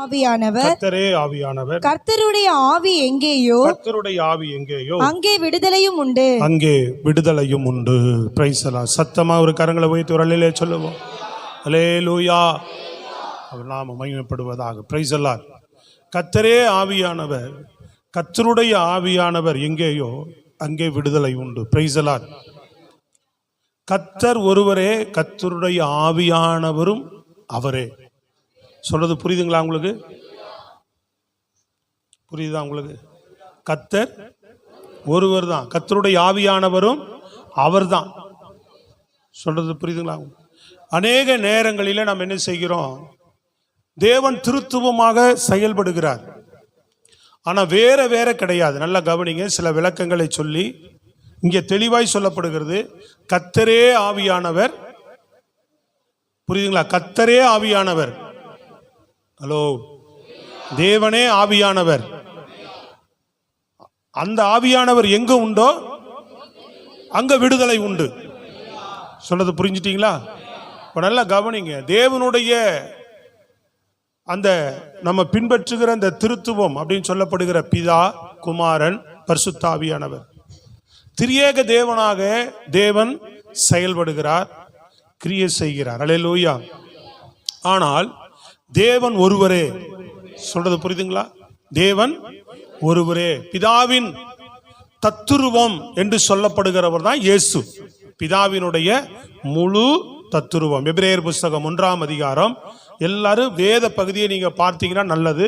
ஆவியானவர், கர்த்தரே ஆவியானவர். கர்த்தருடைய ஆவி எங்கேயோ, கர்த்தருடைய ஆவி எங்கேயோ அங்கே விடுதலையும் உண்டு. அங்கே விடுதலையும் உண்டு. Price the Lord. சத்தமா ஒரு கரங்களை உயர்த்தி ஒரு அல்லேலூயா சொல்லுவோம். அல்லேலூயா. அவர் நாம மகிமைப்படுவதாக. Price the Lord. கர்த்தரே ஆவியானவர், கர்த்தருடைய ஆவியானவர் எங்கேயோ அங்கே விடுதலை உண்டு. Price the Lord. கர்த்தர் ஒருவரே, கர்த்தருடைய ஆவியானவரும் அவரே. சொல்றது புரியுதுங்களா உங்களுக்கு? புரியுதா உங்களுக்கு? கர்த்தர் ஒருவர் தான், கர்த்தருடைய ஆவியானவரும் அவர் தான். சொல்றது புரியுதுங்களா? அநேக நேரங்களில் நாம் என்ன செய்கிறோம்? தேவன் திருத்துவமாக செயல்படுகிறார், ஆனா வேற வேற கிடையாது. நல்லா கவனிங்க, சில விளக்கங்களை சொல்லி இங்கே தெளிவாய் சொல்லப்படுகிறது. கர்த்தரே ஆவியானவர். புரியுதுங்களா? கர்த்தரே ஆவியானவர். ஹலோ, தேவனே ஆவியானவர். அந்த ஆவியானவர் எங்க உண்டோ அங்க விடுதலை உண்டு. சொல்றது புரிஞ்சுட்டீங்களா? இப்ப நல்லா கவனிங்க. தேவனுடைய அந்த நம்ம பின்பற்றுகிற அந்த திருத்துவம் அப்படின்னு சொல்லப்படுகிற பிதா, குமாரன், பரிசுத்த ஆவியானவர், திரியேக தேவனாக தேவன் செயல்படுகிறார், கிரியை செய்கிறார். அல்லேலூயா. ஆனால் தேவன் ஒருவரே. சொல்றது புரியுதுங்களா? தேவன் ஒருவரே. பிதாவின் தத்துருவம் என்று சொல்லப்படுகிறவர் தான் இயேசு. பிதாவினுடைய முழு தத்துருவம். எபிரேயர் புஸ்தகம் 1ஆம் அதிகாரம். எல்லாரும் வேத பகுதியை நீங்க பார்த்தீங்கன்னா நல்லது,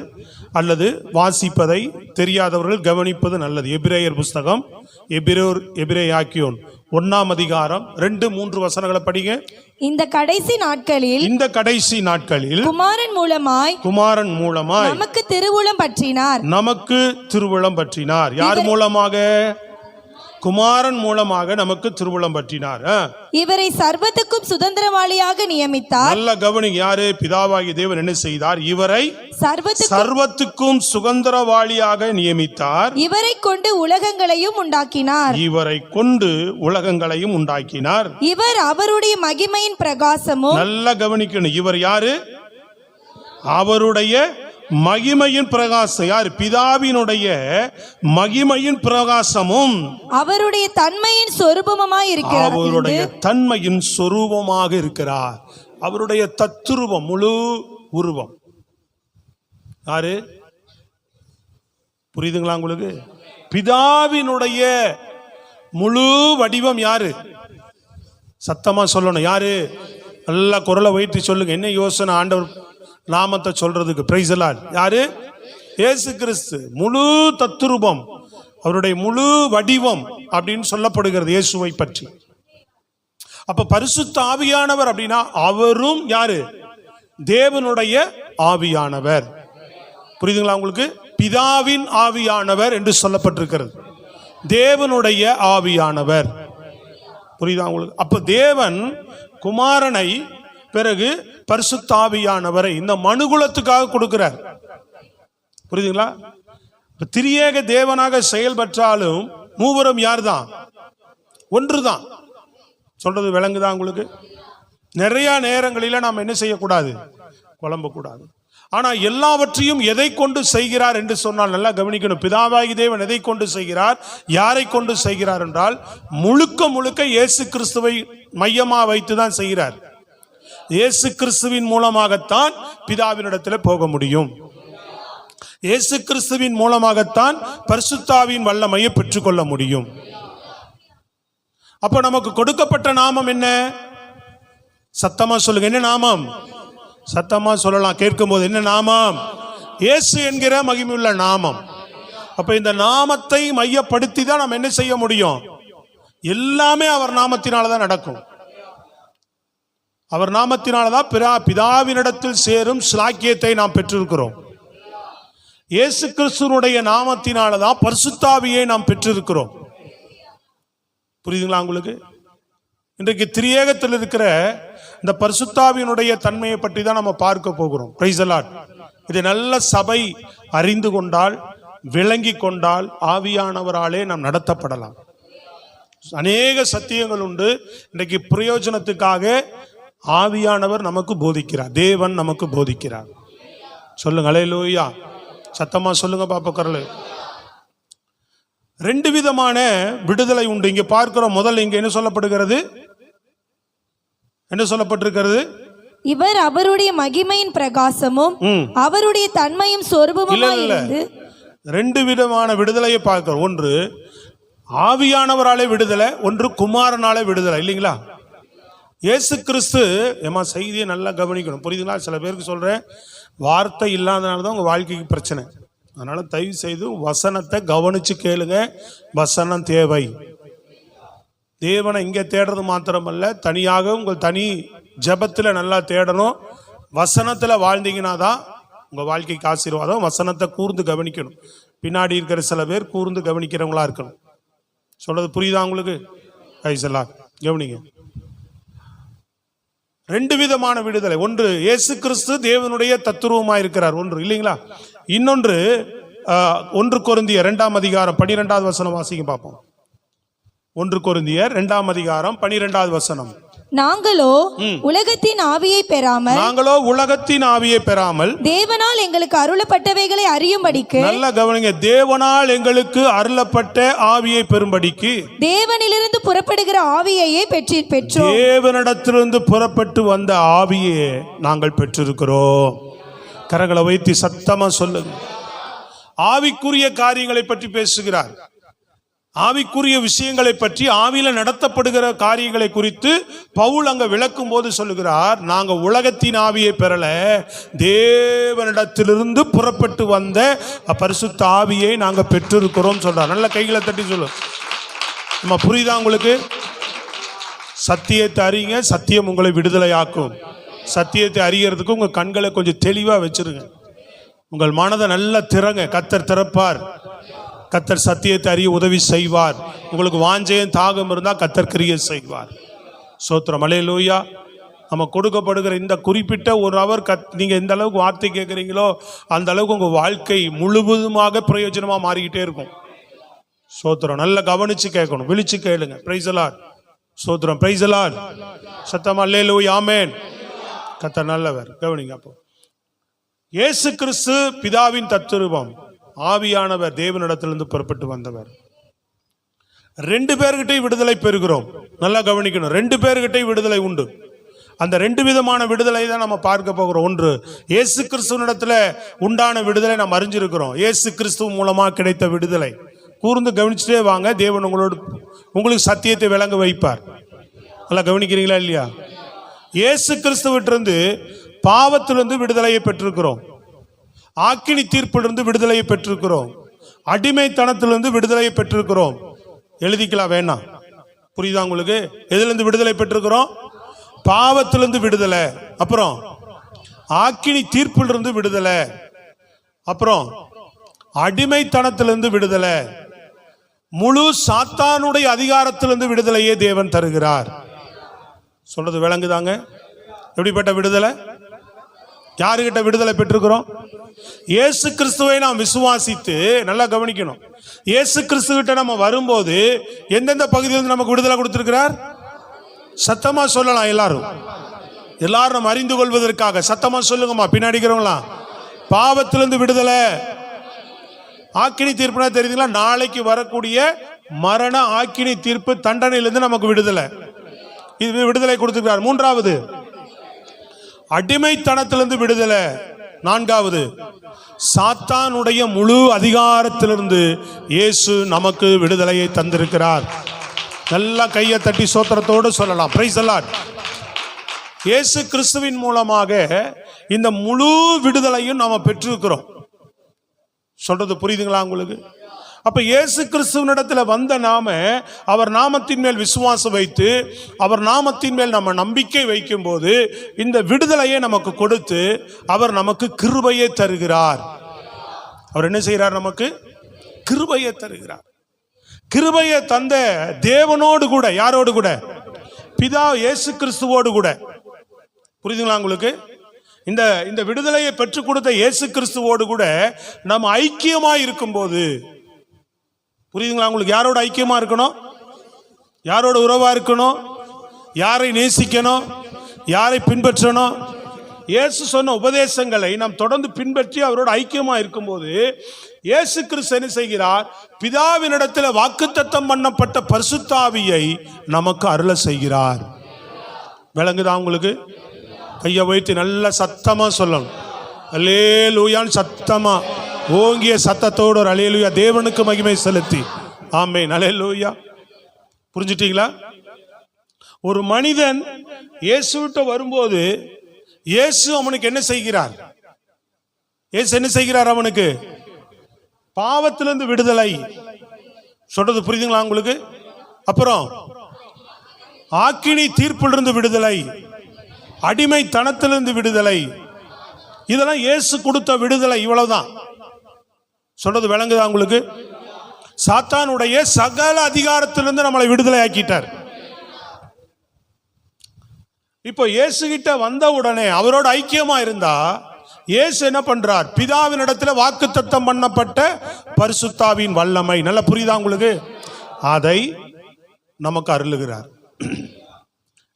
அல்லது வாசிப்பதை தெரியாதவர்கள் கவனிப்பது நல்லது. எபிரேயர் புஸ்தகம், எபிரேயாக்கியோன் 1ஆம் அதிகாரம் 2-3 வசனங்களை படிங்க. இந்த கடைசி நாட்களில் குமாரன் மூலமாய் நமக்கு திருவுளம் பற்றினார். யார் மூலமாக? குமாரன் மூலமாக நமக்கு திருவுளம் பற்றினார். இவரை சர்வத்துக்கும் சுதந்திரவாளியாக நியமித்தார். நல்ல கவனிங்க. யாரு? பிதாவாகிய தேவன் என்ன செய்தார்? இவரை சர்வத்துக்கும் சுதந்திரவாளியாக நியமித்தார். இவரை கொண்டு உலகங்களையும் உண்டாக்கினார். இவர் அவருடைய மகிமையின் பிரகாசமும். நல்ல கவனிக்கணும். இவர் யாரு? அவருடைய மகிமையின் பிரகாசம். யார்? பிதாவினுடைய மகிமையின் பிரகாசமும் அவருடைய தன்மையின் சொரூபமாய் இருக்கிறார். அவருடைய தன்மையின் சொரூபமாக இருக்கிறார். அவருடைய தத்துருவம், முழு உருவம். யாரு? புரியுதுங்களா உங்களுக்கு? பிதாவினுடைய முழு வடிவம் யாரு? சத்தமா சொல்லணும். யாரு? நல்லா குரலை வைத்து சொல்லுங்க. என்ன யோசனை ஆண்டவர் நாமத்தை சொல்றதுக்கு? Price the Lord. யாரு? இயேசு கிறிஸ்து. முழு தத்துரூபம், அவருடைய முழு வடிவம் அப்படின்னு சொல்லப்படுகிறது இயேசுவை பற்றி. அப்ப பரிசுத்த ஆவியானவர் அப்படின்னா அவரும் யாரு? தேவனுடைய ஆவியானவர். புரியுதுங்களா உங்களுக்கு? பிதாவின் ஆவியானவர் என்று சொல்லப்பட்டிருக்கிறது, தேவனுடைய ஆவியானவர். புரியுதா உங்களுக்கு? அப்ப தேவன் குமாரனை, பிறகு பரிசுத்த ஆவியானவரை இந்த மனுகுலத்துக்காக கொடுக்கிறார். புரியுதுங்களா? திரியேக தேவனாக செயல்பட்டாலும் மூவரும் யார் தான்? ஒன்றுதான். சொல்றது விளங்குதா உங்களுக்கு? நிறைய நேரங்களில நாம் என்ன செய்யக்கூடாது? குழம்பக்கூடாது. ஆனா எல்லாவற்றையும் எதை கொண்டு செய்கிறார் என்று சொன்னால் நல்லா கவனிக்கணும். பிதாவாகி தேவன் எதை கொண்டு செய்கிறார்? யாரை கொண்டு செய்கிறார் என்றால் முழுக்க இயேசு கிறிஸ்துவை மையமா வைத்துதான் செய்கிறார். இயேசு கிறிஸ்துவின் மூலமாகத்தான் பிதாவினிடத்தில் போக முடியும். இயேசு கிறிஸ்துவின் மூலமாகத்தான் பரிசுத்தாவின் வல்லமையை பெற்றுக்கொள்ள முடியும். அப்ப நமக்கு கொடுக்கப்பட்ட நாமம் என்ன? சத்தமா சொல்லுங்க. என்ன நாமம்? சத்தமா சொல்லலாம். கேட்கும் போது என்ன நாமம்? இயேசு என்கிற மகிமையுள்ள நாமம். அப்ப இந்த நாமத்தை மையப்படுத்தி தான் நம்ம என்ன செய்ய முடியும்? எல்லாமே அவர் நாமத்தினாலதான் நடக்கும். அவர் நாமத்தினால்தான் பிதாவினிடத்தில் சேரும் ஸ்லாக்கியத்தை நாம் பெற்றிருக்கிறோம். இயேசு கிறிஸ்துவினுடைய நாமத்தினால்தான் பரிசுத்தாவியை நாம் பெற்றிருக்கிறோம். புரியுதுங்களா உங்களுக்கு? இன்றைக்கு திரியேகத்தில் இருக்கிற இந்த பரிசுத்தாவியினுடைய தன்மையை பற்றி தான் நம்ம பார்க்க போகிறோம். Price the Lord. இதை நல்ல சபை அறிந்து கொண்டால், விளங்கி கொண்டால், ஆவியானவராலே நாம் நடத்தப்படலாம். அநேக சத்தியங்கள் உண்டு. இன்றைக்கு பிரயோஜனத்துக்காக ஆவியானவர் நமக்கு போதிக்கிறார், தேவன் நமக்கு போதிக்கிறார். சொல்லுங்க அல்லேலூயா. சத்தமா சொல்லுங்க பாப்பா குரல். ரெண்டு விதமான விடுதலை உண்டு. இங்க பார்க்கிறோம். முதல்ல இங்க என்ன சொல்லப்படுகிறது? என்ன சொல்லப்பட்டிருக்கிறது? இவர் அவருடைய மகிமையின் பிரகாசமும் அவருடைய தன்மையும் சொரூபமுமாய் இருந்து. ரெண்டு விதமான விடுதலையை பார்க்கிறோம். ஒன்று ஆவியானவராலே விடுதலை, ஒன்று குமாரனாலே விடுதலை. இல்லைங்களா? இயேசு கிறிஸ்து ஏமா செய்தியை நல்லா கவனிக்கணும். புரியுதுங்களா? சில பேருக்கு சொல்றேன், வார்த்தை இல்லாதனால தான் உங்க வாழ்க்கைக்கு பிரச்சனை. அதனால தயவு செய்து வசனத்தை கவனிச்சு கேளுங்க. வசனம் தேவை. தேவனை இங்க தேடுறது மாத்திரமல்ல, தனியாக உங்கள் தனி ஜபத்துல நல்லா தேடணும். வசனத்துல வாழ்ந்தீங்கன்னா தான் உங்க வாழ்க்கைக்கு ஆசீர்வாதம். வசனத்தை கூர்ந்து கவனிக்கணும். பின்னாடி இருக்கிற சில பேர் கூர்ந்து கவனிக்கிறவங்களா இருக்கணும். சொல்றது புரியுதா உங்களுக்கு? கைசலா கவனிங்க. ரெண்டு விதமான விடுதலை. ஒன்று இயேசு கிறிஸ்து தேவனுடைய தத்துவமாய் இருக்கிறார், ஒன்று இல்லைங்களா? இன்னொன்று 1 கொரிந்தியர் 2ஆம் அதிகாரம் 12வது வசனம் வாசிக்க பார்ப்போம். 1 கொரிந்தியர் 2ஆம் அதிகாரம் 12வது வசனம். நாங்களோ உலகத்தின் ஆவியை பெறாமல் தேவனால் எங்களுக்கு அருளப்பட்டவைகளை அறியும்படிக்கு. நல்ல கவனிங்க. தேவனால் எங்களுக்கு அருளப்பட்ட ஆவியை பெறும்படிக்கு தேவனிலிருந்து புறப்படுகிற ஆவியையே பெற்றோம். தேவனிடத்திலிருந்து புறப்பட்டு வந்த ஆவியே நாங்கள் பெற்றிருக்கிறோம். கரங்களை வைத்து சத்தமா சொல்லுங்க. ஆவிக்குரிய காரியங்களை பற்றி பேசுகிறார். ஆவிக்குரிய விஷயங்களை பற்றி, ஆவியில நடத்தப்படுகிற காரியங்களை குறித்து பவுல் அங்க விளக்கும் போது சொல்லுகிறார், நாங்க உலகத்தின் ஆவியை பெறல, தேவனிடத்திலிருந்து புறப்பட்டு வந்த பரிசுத்த ஆவியை நாங்க பெற்றிருக்கிறோம் சொல்றார். நல்ல கைகளை தட்டி சொல்லு. நம்ம புரியுதா உங்களுக்கு? சத்தியத்தை அறியுங்க, சத்தியம் உங்களை விடுதலையாக்கும். சத்தியத்தை அறியறதுக்கு உங்க கண்களை கொஞ்சம் தெளிவா வச்சிருங்க. உங்கள் மனதை நல்லா திறங்க. கர்த்தர் திறப்பார். கர்த்தர் சத்தியத்தை அறிய உதவி செய்வார். உங்களுக்கு வாஞ்சையும் தாகம் இருந்தால் கர்த்தர் கிரியை செய்வார். சோத்திரம் அல்லேலூயா. நம்ம கொடுக்கப்படுகிற இந்த குறிப்பிட்ட ஒரு அவர் நீங்க எந்த அளவுக்கு வார்த்தை கேட்குறீங்களோ அந்த அளவுக்கு உங்க வாழ்க்கை முழுவதுமாக பிரயோஜனமா மாறிக்கிட்டே இருக்கும். சோத்திரம். நல்லா கவனிச்சு கேட்கணும். விழிச்சு கேளுங்க. Praise the Lord. சோத்திரம். Praise the Lord. சத்தமா அல்லேலூயா. ஆமென். கர்த்தர் நல்லவர். கவனிங்க. அப்போ இயேசு கிறிஸ்து பிதாவின் தத்துவம், ஆவியானவர் தேவனிடத்திலிருந்து புறப்பட்டு வந்தவர். ரெண்டு பேர்கிட்ட விடுதலை பெறுகிறோம். நல்லா கவனிக்கணும். ரெண்டு பேர்கிட்ட விடுதலை உண்டு. அந்த ரெண்டு விதமான விடுதலை தான் நம்ம பார்க்க போகிறோம். ஒன்று இயேசு கிறிஸ்துவனிடத்துல உண்டான விடுதலை நாம் அறிஞ்சிருக்கிறோம். இயேசு கிறிஸ்துவ மூலமா கிடைத்த விடுதலை. கூர்ந்து கவனிச்சுட்டே வாங்க. தேவன் உங்களுக்கு சத்தியத்தை விளங்க வைப்பார். நல்லா கவனிக்கிறீங்களா இல்லையா? இயேசு கிறிஸ்துவிட்டிருந்து பாவத்திலிருந்து விடுதலையை பெற்றிருக்கிறோம். ஆக்கினி தீர்ப்பிலிருந்து விடுதலையை பெற்றிருக்கிறோம். அடிமைத்தனத்திலிருந்து விடுதலையை பெற்றிருக்கிறோம். எழுதிக்கலாம் வேணாம். புரியுதா உங்களுக்கு? எதிலிருந்து விடுதலை பெற்றிருக்கிறோம்? பாவத்திலிருந்து விடுதலை, அப்புறம் ஆக்கினி தீர்ப்பிலிருந்து விடுதலை, அப்புறம் அடிமைத்தனத்திலிருந்து விடுதலை, முழு சாத்தானுடைய அதிகாரத்திலிருந்து விடுதலையே தேவன் தருகிறார். சொல்றது விளங்குதாங்க? எப்படிப்பட்ட விடுதலை? யாருகிட்ட விடுதலை பெற்றிருக்கிறோம்? இயேசு கிறிஸ்துவை நாம் விசுவாசித்து, நல்லா கவனிக்கணும், இயேசு கிறிஸ்துவிட்ட நம்ம வரும்போது எந்தெந்த பகுதியிலிருந்து நமக்கு விடுதலை கொடுத்திருக்கிறார்? சத்தமா சொல்லலாம். எல்லாரும் நம்ம அறிந்து கொள்வதற்காக சத்தமா சொல்லுங்கம்மா. பின்னாடிக்கிறவங்களா? பாவத்திலிருந்து விடுதலை. ஆக்கினி தீர்ப்புனா தெரியுதுங்களா? நாளைக்கு வரக்கூடிய மரண ஆக்கினி தீர்ப்பு தண்டனையிலிருந்து நமக்கு விடுதலை. இது விடுதலை கொடுத்திருக்கிறார். மூன்றாவது அடிமைத்தனத்திலிருந்து விடுதலை. நான்காவது சாத்தானுடைய முழு அதிகாரத்திலிருந்து இயேசு நமக்கு விடுதலையை தந்திருக்கிறார். நல்லா கையை தட்டி சோத்திரத்தோடு சொல்லலாம். Price the Lord. இயேசு கிறிஸ்துவின் மூலமாக இந்த முழு விடுதலையும் நாம பெற்றிருக்கிறோம். சொல்றது புரியுதுங்களா உங்களுக்கு? அப்ப இயேசு கிறிஸ்துவனிடத்துல வந்த நாம அவர் நாமத்தின் மேல் விசுவாசம் வைத்து அவர் நாமத்தின் மேல் நம்ம நம்பிக்கை வைக்கும் போது இந்த விடுதலையை நமக்கு கொடுத்து அவர் நமக்கு கிருபையை தருகிறார். அவர் என்ன செய்கிறார்? நமக்கு கிருபையை தருகிறார். கிருபையை தந்த தேவனோடு கூட, யாரோடு கூட? பிதா இயேசு கிறிஸ்துவோடு கூட. புரியுதுங்களா உங்களுக்கு? இந்த விடுதலையை பெற்றுக் கொடுத்த இயேசு கிறிஸ்துவோடு கூட நம்ம ஐக்கியமா இருக்கும் போது, புரியுதுங்களா உங்களுக்கு? யாரோட ஐக்கியமா இருக்கணும்? யாரோட உறவா இருக்கணும்? யாரை நேசிக்கணும்? யாரை பின்பற்றணும்? இயேசு சொன்ன உபதேசங்களை நாம் தொடர்ந்து பின்பற்றி அவரோட ஐக்கியமா இருக்கும்போது இயேசு கிறிஸ்து என்ன செய்கிறார்? பிதாவினிடத்தில் வாக்குத்தத்தம் பண்ணப்பட்ட பரிசுத்தாவியை நமக்கு அருள செய்கிறார். விளங்குதா உங்களுக்கு? கையை வைத்து நல்ல சத்தமா சொல்லணும். அல்லேலூயான்னு சத்தமா ஓங்கிய சத்தத்தோடு ஒரு அல்லேலூயா தேவனுக்கு மகிமை செலுத்தி ஆமென் அல்லேலூயா. புரிஞ்சுட்டீங்களா? ஒரு மனிதன் இயேசுவிட்ட வரும்போது இயேசு அவனுக்கு என்ன செய்கிறார்? இயேசு என்ன செய்கிறார்? அவனுக்கு பாவத்திலிருந்து விடுதலை. சொல்றது புரியுதுங்களா உங்களுக்கு? அப்புறம் ஆக்கினி தீர்ப்பிலிருந்து விடுதலை, அடிமைத்தனத்திலிருந்து விடுதலை. இதெல்லாம் இயேசு கொடுத்த விடுதலை. இவ்வளவுதான். சொல்றது விளங்குதா உங்களுக்கு? சாத்தானுடைய சகல அதிகாரத்திலிருந்து நம்மளை விடுதலை ஆக்கிட்டார். இப்போ இயேசு கிட்ட வந்த உடனே அவரோட ஐக்கியமா இருந்தா இயேசு என்ன பண்றார்? பிதாவினிடத்தில் வாக்குத்தத்தம் பண்ணப்பட்ட பரிசுத்தாவின் வல்லமை, நல்லா புரியுதா உங்களுக்கு? அதை நமக்கு அருளுகிறார்.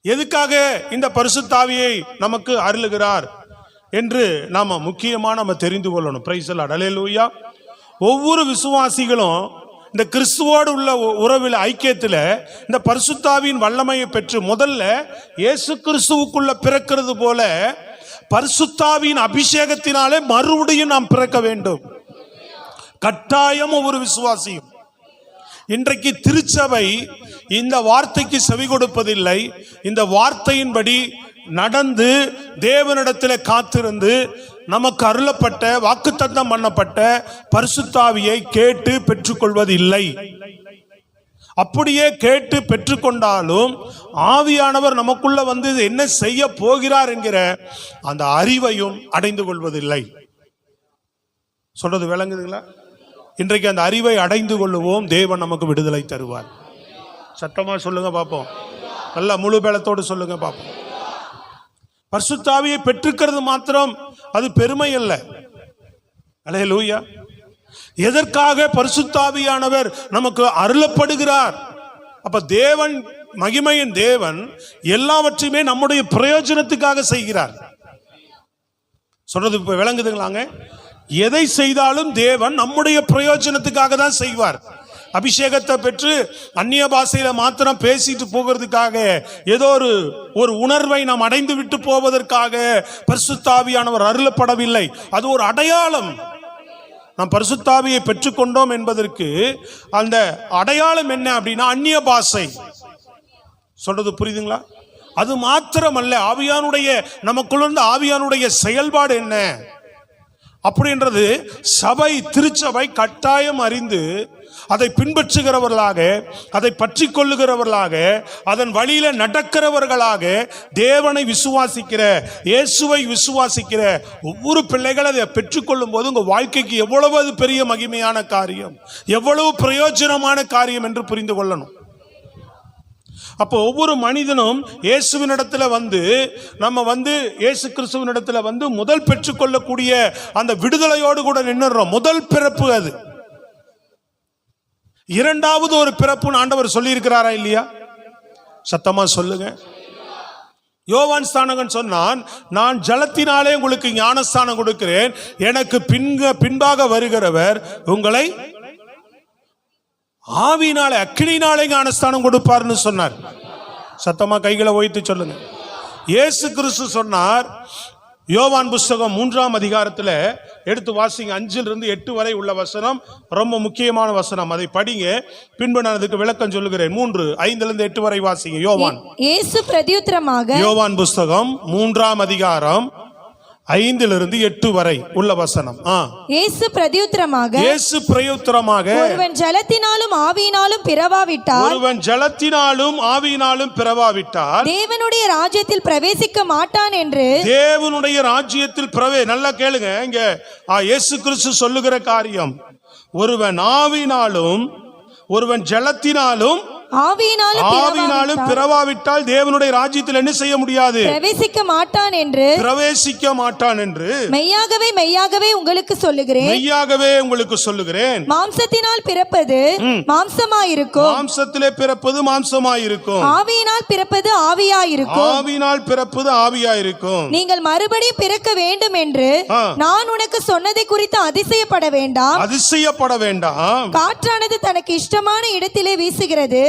எதுக்காக இந்த பரிசுத்தாவியை நமக்கு அருளுகிறார் என்று நாம முக்கியமா தெரிந்து கொள்ளணும். Praise the Lord. அல்லேலூயா. ஒவ்வொரு விசுவாசிகளும் இந்த கிறிஸ்துவோடு உள்ள உறவில் ஐக்கியத்தில் இந்த பரிசுத்தாவின் வல்லமையை பெற்று முதல்ல இயேசு கிறிஸ்துவுக்குள்ள பிறக்கிறது போல பரிசுத்தாவின் அபிஷேகத்தினாலே மறுபடியும் நாம் பிறக்க வேண்டும். கட்டாயம் ஒவ்வொரு விசுவாசியும். இன்றைக்கு திருச்சபை இந்த வார்த்தைக்கு செவி கொடுப்பதில்லை. இந்த வார்த்தையின்படி நடந்து தேவனிடத்தில் காத்திருந்து நமக்கு அருளப்பட்ட வாக்குத்தத்தம் பண்ணப்பட்ட பரிசுத்தாவியை கேட்டு பெற்றுக்கொள்வது இல்லை. அப்படியே கேட்டு பெற்றுக்கொண்டாலும் ஆவியானவர் நமக்குள்ள வந்து என்ன செய்ய போகிறார் என்கிற அந்த அறிவையும் அடைந்து கொள்வதில்லை. சொல்றது விளங்குதுங்களா? இன்றைக்கு அந்த அறிவை அடைந்து கொள்ளுவோம். தேவன் நமக்கு விடுதலை தருவார். சத்தமா சொல்லுங்க பாப்போம். நல்லா முழு பலத்தோடு சொல்லுங்க பாப்போம். பரிசுத்தாவியை பெற்றுக்கிறது மாத்திரம் அது பெருமை அல்ல. அல்லேலூயா. எதற்காக பரிசுத்தாவியானவர் நமக்கு அருளப்படுகிறார்? அப்ப தேவன், மகிமையின் தேவன் எல்லாவற்றையுமே நம்முடைய பிரயோஜனத்துக்காக செய்கிறார். சொல்றது இப்ப விளங்குதுங்களாங்க? எதை செய்தாலும் தேவன் நம்முடைய பிரயோஜனத்துக்காக தான் செய்வார். அபிஷேகத்தை பெற்று அந்நிய பாஷையில மாத்திரம் பேசிட்டு போகிறதுக்காக, ஏதோ ஒரு உணர்வை நாம் அடைந்து விட்டு போவதற்காக பரிசுத்தாவியானவர் அருளப்படவில்லை. அது ஒரு அடையாளம். நாம் பரிசுத்தாவியை பெற்றுக்கொண்டோம் என்பதற்கு அந்த அடையாளம் என்ன அப்படின்னா அந்நிய பாஷை. சொல்றது புரியுதுங்களா? அது மாத்திரமல்ல, ஆவியானுடைய நமக்குள்ள ஆவியானுடைய செயல்பாடு என்ன அப்படின்றது சபை, திருச்சபை கட்டாயம் அறிந்து அதை பின்பற்றுகிறவர்களாக, அதை பற்றி கொள்ளுகிறவர்களாக, அதன் வழியில நடக்கிறவர்களாக, தேவனை விசுவாசிக்கிற, இயேசுவை விசுவாசிக்கிற ஒவ்வொரு பிள்ளைகள் அதை பெற்றுக்கொள்ளும் போது உங்க வாழ்க்கைக்கு எவ்வளவு அது பெரிய மகிமையான காரியம், எவ்வளவு பிரயோஜனமான காரியம் என்று புரிந்து கொள்ளணும். அப்போ ஒவ்வொரு மனிதனும் இயேசுவினிடத்துல வந்து நம்ம இயேசு கிறிஸ்துவினிடத்துல முதல் பெற்றுக்கொள்ளக்கூடிய அந்த விடுதலையோடு கூட நின்னுறோம். முதல் பிறப்பு அது. இரண்டாவது ஒரு பிறப்புன்னு ஆண்டவர் சொல்லி இருக்கிறாரா இல்லையா? சத்தமா சொல்லுங்க. யோவான் ஸ்நானகன் சொன்னான், நான் ஜலத்தினாலே உங்களுக்கு ஞானஸ்தானம் கொடுக்கிறேன், எனக்கு பின்பாக வருகிறவர் உங்களை ஆவியினாலே அக்கினியினாலே ஞானஸ்தானம் கொடுப்பார்னு சொன்னார். சத்தமா கைகளை உயர்த்தி சொல்லுங்க. இயேசு கிறிஸ்து சொன்னார். யோவான் புஸ்தகம் 3ஆம் அதிகாரத்தில் எடுத்து வாசிங்க. 5-8 வரை உள்ள வசனம் ரொம்ப முக்கியமான வசனம். அதை படிங்க, பின்பு நான் அதுக்கு விளக்கம் சொல்லுகிறேன். 3:5-8 வரை வாசிங்க. யோவான். இயேசு பிரதியுத்தரமாக, யோவான் புஸ்தகம் 3ஆம் அதிகாரம் 5-8 வரை உள்ள வசனம். இயேசு பிரதியுத்தரமாக, ஒருவன் ஜலத்தினாலும் ஆவியினாலும் பிறவாவிட்டால் தேவனுடைய ராஜ்யத்தில் பிரவேசிக்க மாட்டான் என்று. தேவனுடைய ராஜ்யத்தில் நல்லா கேளுங்க. இங்க இயேசு கிறிஸ்து சொல்லுகிற காரியம், ஒருவன் ஆவியினாலும் ஒருவன் ஜலத்தினாலும் ஆவியினாலும் பிறவாவிட்டால் தேவனுடைய ராஜ்யத்தில் என்ன செய்ய முடியாது? பிரவேசிக்க மாட்டான் என்று மெய்யாகவே மெய்யாகவே உங்களுக்கு சொல்லுகிறேன். மாம்சத்தினால் பிறப்பது மாம்சமாயிருக்கும், மாம்சத்திலே பிறப்பது மாம்சமாயிருக்கும். ஆவியினால் பிறப்பது ஆவியாயிருக்கும். நீங்கள் மறுபடியும் பிறக்க வேண்டும் என்று நான் உனக்கு சொன்னதை குறித்து அதிசயப்பட வேண்டாம். காற்றானது தனக்கு இஷ்டமான இடத்திலே வீசுகிறது,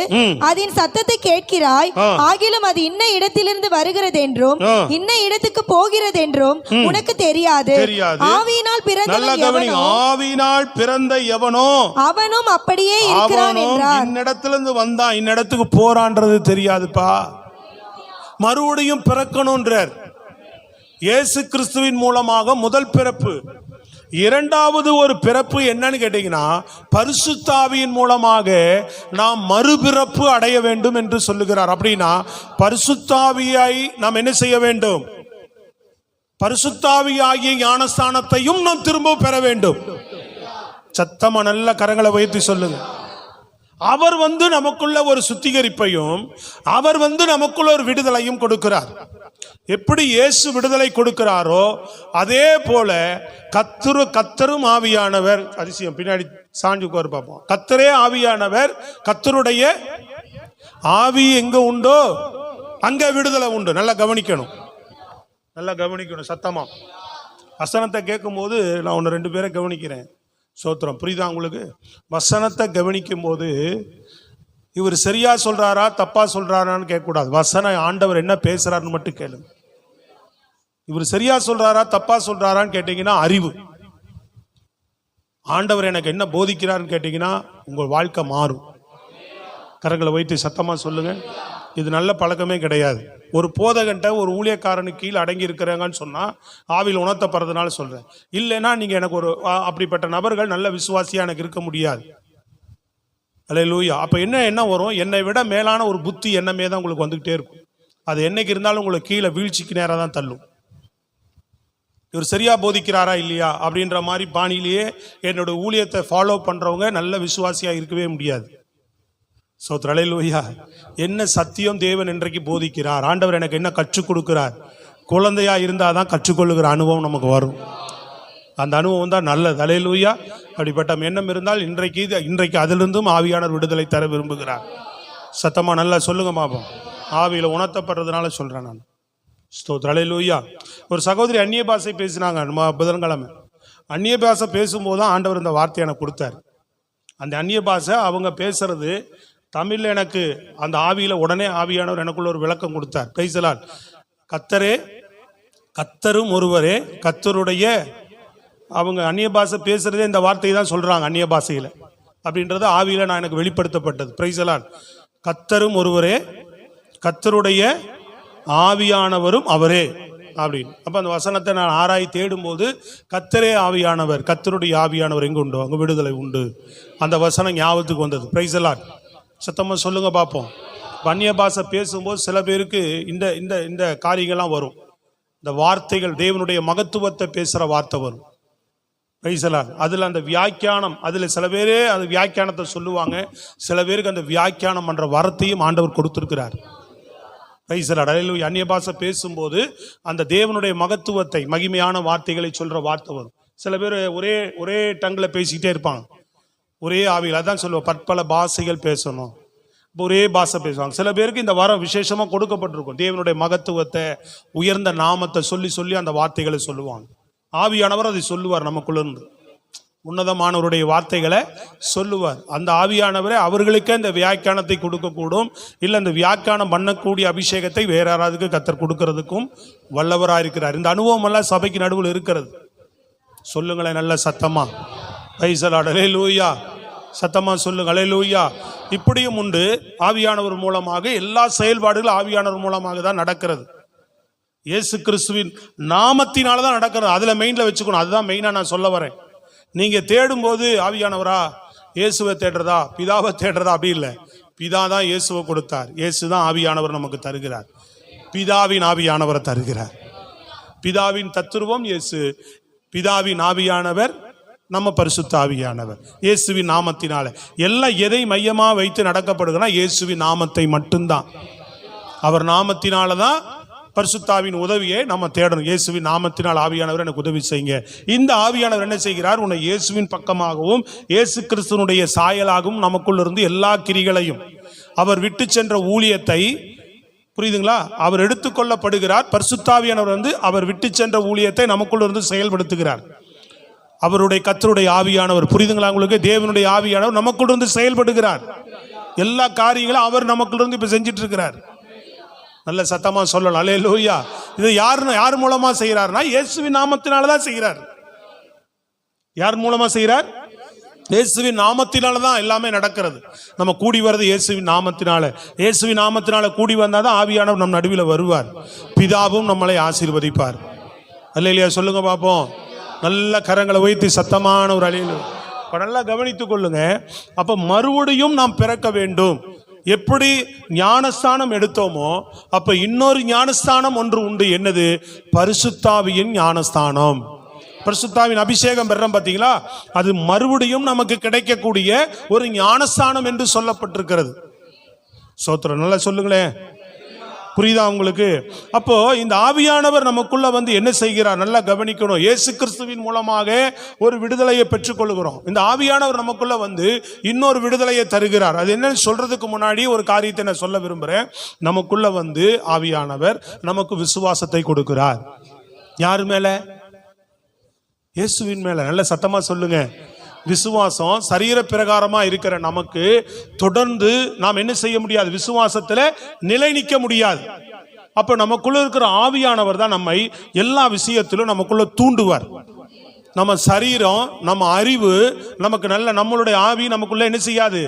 அதன் சத்தத்தை கேட்கிறாய், ஆகிலும் அது இன்ன இடத்திலிருந்து வருகிறது என்றும் இன்ன இடத்துக்கு போகிறது என்றும் உனக்கு தெரியாது. ஆவியினால் பிறந்த எவனோ அவனும் அப்படியே இருக்கிறான் என்றார். இன்னிடத்திலிருந்து வந்தான், இன்னிடத்துக்கு போறான்றது தெரியாதுப்பா. மறுபடியும் பிறக்கணும்ன்றார். இயேசு கிறிஸ்துவின் மூலமாக முதல் பிறப்பு. இரண்டாவது ஒரு பிறப்பு என்னன்னு கேட்டீங்கன்னா, பரிசுத்த ஆவியின் மூலமாக நாம் மறுபிறப்பு அடைய வேண்டும் என்று சொல்லுகிறார். அப்படின்னா பரிசுத்த ஆவியாய் நாம் என்ன செய்ய வேண்டும்? பரிசுத்த ஆவியாகிய ஞானஸ்தானத்தையும் நாம் திரும்ப பெற வேண்டும். சத்தமா நல்ல கரங்களை உயர்த்தி சொல்லுங்க. அவர் நமக்குள்ள ஒரு சுத்திகரிப்பையும், அவர் நமக்குள்ள ஒரு விடுதலையும் கொடுக்கிறார். எப்படி இயேசு விடுதலை கொடுக்கிறாரோ அதே போல கர்த்தரும் ஆவியானவர், அதிசயம் பின்னாடி சாஞ்சு பார்ப்போம். கர்த்தரே ஆவியானவர், கர்த்தருடைய ஆவி எங்க உண்டோ அங்க விடுதலை உண்டு. நல்லா கவனிக்கணும், சத்தமா. வசனத்தை கேட்கும் போது நான் ஒன்று ரெண்டு பேரை கவனிக்கிறேன். சோத்திரம், புரியுதா உங்களுக்கு? வசனத்தை கவனிக்கும் போது இவர் சரியா சொல்றாரா தப்பா சொல்றாரான்னு கேட்கக்கூடாது. வசனம் ஆண்டவர் என்ன பேசுறாருன்னு மட்டும் கேளுங்க. இவர் சரியா சொல்றாரா தப்பா சொல்றாரான்னு கேட்டீங்கன்னா அறிவு. ஆண்டவர் எனக்கு என்ன போதிக்கிறார்னு கேட்டீங்கன்னா உங்கள் வாழ்க்கை மாறும். கரங்களை வைத்து சத்தமா சொல்லுங்க. இது நல்ல பழக்கமே கிடையாது. ஒரு போதகன்ட்ட ஒரு ஊழியக்காரனுக்கு கீழே அடங்கி இருக்கிறாங்கன்னு சொன்னா ஆவியில் உணர்த்தப்படுறதுனால சொல்றேன். இல்லைன்னா நீங்க எனக்கு ஒரு அப்படிப்பட்ட நபர்கள் நல்ல விசுவாசியா எனக்கு இருக்க முடியாது. அல்லேலூயா. அப்ப என்ன வரும்? என்னை விட மேலான ஒரு புத்தி எண்ணமே தான் உங்களுக்கு வந்துகிட்டே இருக்கும். அது என்னைக்கு இருந்தாலும் உங்களுக்கு கீழே வீழ்ச்சிக்கு நேரம் தான் தள்ளும். இவர் சரியா போதிக்கிறாரா இல்லையா அப்படின்ற மாதிரி பாணியிலேயே என்னோட ஊழியத்தை ஃபாலோ பண்றவங்க நல்ல விசுவாசியா இருக்கவே முடியாது. சோத்ர அல்லேலூயா. என்ன சத்தியம் தேவன் இன்றைக்கு போதிக்கிறார், ஆண்டவர் எனக்கு என்ன கற்றுக் கொடுக்கிறார். குழந்தையா இருந்தாதான் கற்றுக்கொள்ளுகிற அனுபவம் நமக்கு வரும். அந்த அனுபவம் தான் நல்லது. அல்லேலூயா. அப்படிப்பட்ட எண்ணம் இருந்தால் இன்றைக்கு அதிலிருந்தும் ஆவியானவர் விடுதலை தர விரும்புகிறார். சத்தமா நல்லா சொல்லுங்க பாப்போம். ஆவியில உணர்த்தப்படுறதுனால சொல்றேன் நான். ஸ்தோத்திரம், அல்லேலூயா. ஒரு சகோதரி அந்நிய பாஷை பேசினாங்க புதன்கிழமை. அந்நிய பாஷை பேசும்போது தான் ஆண்டவர் இந்த வார்த்தையை எனக்கு கொடுத்தார். அந்த அந்நிய பாஷை அவங்க பேசுறது தமிழ்ல எனக்கு அந்த ஆவியில உடனே ஆவியானவர் எனக்குள்ள ஒரு விளக்கம் கொடுத்தார். Price the Lord. கர்த்தரும் ஒருவரே, கர்த்தருடைய, அவங்க அந்நிய பாஷை பேசுறதே இந்த வார்த்தையை தான் சொல்றாங்க அந்நிய பாஷையில. அப்படின்றது ஆவியில நான் எனக்கு வெளிப்படுத்தப்பட்டது. Price the Lord. கர்த்தரும் ஒருவரே, கர்த்தருடைய ஆவியானவரும் அவரே அப்படின்னு. அப்ப அந்த வசனத்தை நான் ஆராய் தேடும் போது கர்த்தரே ஆவியானவர், கர்த்தருடைய ஆவியானவர் எங்க உண்டோ அங்க விடுதலை உண்டு. அந்த வசனம் ஞாபகத்துக்கு வந்தது. Price the Lord. சத்தமா சொல்லுங்க பார்ப்போம். அந்நிய பாஷை பேசும்போது சில பேருக்கு இந்த இந்த இந்த காரியங்கள்லாம் வரும். இந்த வார்த்தைகள் தேவனுடைய மகத்துவத்தை பேசுற வார்த்தை வரும். Price the Lord. அதுல அந்த வியாக்கியானம், அதுல சில பேரே அந்த வியாக்கியானத்தை சொல்லுவாங்க. சில பேருக்கு அந்த வியாக்கியானம் பண்ற வரத்தையும் ஆண்டவர் கொடுத்திருக்கிறார். Praise the Lord. அல்லேலூயா. அந்நிய பாஷை பேசும்போது அந்த தேவனுடைய மகத்துவத்தை, மகிமையான வார்த்தைகளை சொல்ற வார்த்தை வரும். சில பேர் ஒரே டங்கில் பேசிக்கிட்டே இருப்பாங்க, ஒரே ஆவியில். அதான் சொல்லுவோம் பற்பல பாஷைகள் பேசணும், ஒரே பாஷை பேசுவாங்க. சில பேருக்கு இந்த வாரம் விசேஷமா கொடுக்கப்பட்டிருக்கும். தேவனுடைய மகத்துவத்தை, உயர்ந்த நாமத்தை சொல்லி சொல்லி அந்த வார்த்தைகளை சொல்லுவாங்க. ஆவியானவர் அதை சொல்லுவார். நமக்குள்ள இருந்து உன்னதமானவருடைய வார்த்தைகளை சொல்லுவார். அந்த ஆவியானவரே அவர்களுக்கே இந்த வியாக்கியானத்தை கொடுக்கக்கூடும். இல்லை இந்த வியாக்கியானம் பண்ணக்கூடிய அபிஷேகத்தை வேற யாராவதுக்கு கர்த்தர் கொடுக்கறதுக்கும் வல்லவராக இருக்கிறார். இந்த அனுபவம் எல்லாம் சபைக்கு நடுவில் இருக்கிறது. சொல்லுங்களேன் நல்ல சத்தமா. Praise the Lord. அல்லேலூயா. சத்தமா சொல்லுங்க. அல்லேலூயா. இப்படியும் உண்டு. ஆவியானவர் மூலமாக எல்லா செயல்பாடுகளும் ஆவியானவர் மூலமாக தான் நடக்கிறது. இயேசு கிறிஸ்துவின் நாமத்தினால தான் நடக்கிறது. அதுல மெயின்ல வச்சுக்கணும். அதுதான் மெயினா நான் சொல்ல வரேன். நீங்க தேடும் போது ஆவியானவரா, இயேசுவை தேடுறதா, பிதாவை தேடுறதா, அப்படி இல்லை. பிதா தான் இயேசுவை கொடுத்தார். இயேசு தான் ஆவியானவர் நமக்கு தருகிறார். பிதாவின் ஆவியானவரை தருகிறார். பிதாவின் தத்துருவம் இயேசு, பிதாவின் ஆவியானவர் நம்ம பரிசுத்த ஆவியானவர். இயேசுவின் நாமத்தினால எல்லாம் எதை மையமா வைத்து நடக்கப்படுதுன்னா இயேசுவின் நாமத்தை மட்டும்தான். அவர் நாமத்தினால தான் பரிசுத்தாவின் உதவியை நம்ம தேடணும். இயேசுவின் நாமத்தினால் ஆவியானவர் எனக்கு உதவி செய்யுங்க. இந்த ஆவியானவர் என்ன செய்கிறார்? உன்னை இயேசுவின் பக்கமாகவும் இயேசு கிறிஸ்துவனுடைய சாயலாகவும் நமக்குள்ள இருந்து எல்லா கிரிகளையும் அவர் விட்டு சென்ற ஊழியத்தை, புரியுதுங்களா, அவர் எடுத்துக்கொள்ளப்படுகிறார். பரிசுத்தாவியானவர் அவர் விட்டு சென்ற ஊழியத்தை நமக்குள்ள இருந்து செயல்படுத்துகிறார். அவருடைய கர்த்தருடைய ஆவியானவர், புரியுதுங்களா உங்களுக்கு? தேவனுடைய ஆவியானவர் நமக்குள்ள இருந்து செயல்படுகிறார். எல்லா காரியங்களும் அவர் நமக்குள்ள இருந்து இப்ப செஞ்சிட்டு இருக்கிறார். நல்ல சத்தமா சொல்லலாம் அல்லேலூயா. இது யார் மூலமா செய்யறாருன்னா இயேசுவின் நாமத்தினால தான் செய்கிறார். யார் மூலமா செய்கிறார்? இயேசுவின் நாமத்தினால தான் எல்லாமே நடக்கிறது. நம்ம கூடி வர்றது இயேசுவின் நாமத்தினால. இயேசுவின் நாமத்தினால கூடி வந்தாதான் ஆவியானவர் நம் நடுவில் வருவார். பிதாவும் நம்மளை ஆசீர்வதிப்பார். அல்லேலூயா சொல்லுங்க பாப்போம். நல்ல கரங்களை உயர்த்தி சத்தமான ஒரு அல்லேலூயா. நல்லா கவனித்துக் கொள்ளுங்க. அப்ப மறுபடியும் நாம் பிறக்க வேண்டும். எப்படி ஞானஸ்தானம் எடுத்தோமோ அப்ப இன்னொரு ஞானஸ்தானம் ஒன்று உண்டு. என்னது? பரிசுத்தாவியின் ஞானஸ்தானம். பரிசுத்தாவின் அபிஷேகம் பெறோம் பார்த்தீங்களா? அது மறுபடியும் நமக்கு கிடைக்கக்கூடிய ஒரு ஞானஸ்தானம் என்று சொல்லப்பட்டிருக்கிறது. சோத்திரம் நல்லா சொல்லுங்களேன். புரியுதா உங்களுக்கு? அப்போ இந்த ஆவியானவர் நமக்குள்ள என்ன செய்கிறார்? நல்லா கவனிக்கணும். இயேசு கிறிஸ்துவின் மூலமாக ஒரு விடுதலையை பெற்றுக்கொள்கிறோம். இந்த ஆவியானவர் நமக்குள்ள இன்னொரு விடுதலையை தருகிறார். அது என்னன்னு சொல்றதுக்கு முன்னாடி ஒரு காரியத்தை நான் சொல்ல விரும்புறேன். நமக்குள்ள ஆவியானவர் நமக்கு விசுவாசத்தை கொடுக்கிறார். யாரு மேல? இயேசுவின் மேல. நல்ல சத்தமா சொல்லுங்க. விசுவாசம் சரீர பிரகாரமா இருக்கிற நமக்கு தொடர்ந்து நாம் என்ன செய்ய முடியாது? விசுவாசத்துல நிலை நிற்க முடியாது. அப்ப நமக்குள்ள இருக்கிற ஆவியானவர் தான் நம்மை எல்லா விஷயத்திலும் நமக்குள்ள தூண்டுவார். நம்ம சரீரம், நம்ம அறிவு, நமக்கு நம்மளுடைய ஆவி நமக்குள்ள என்ன செய்யாது?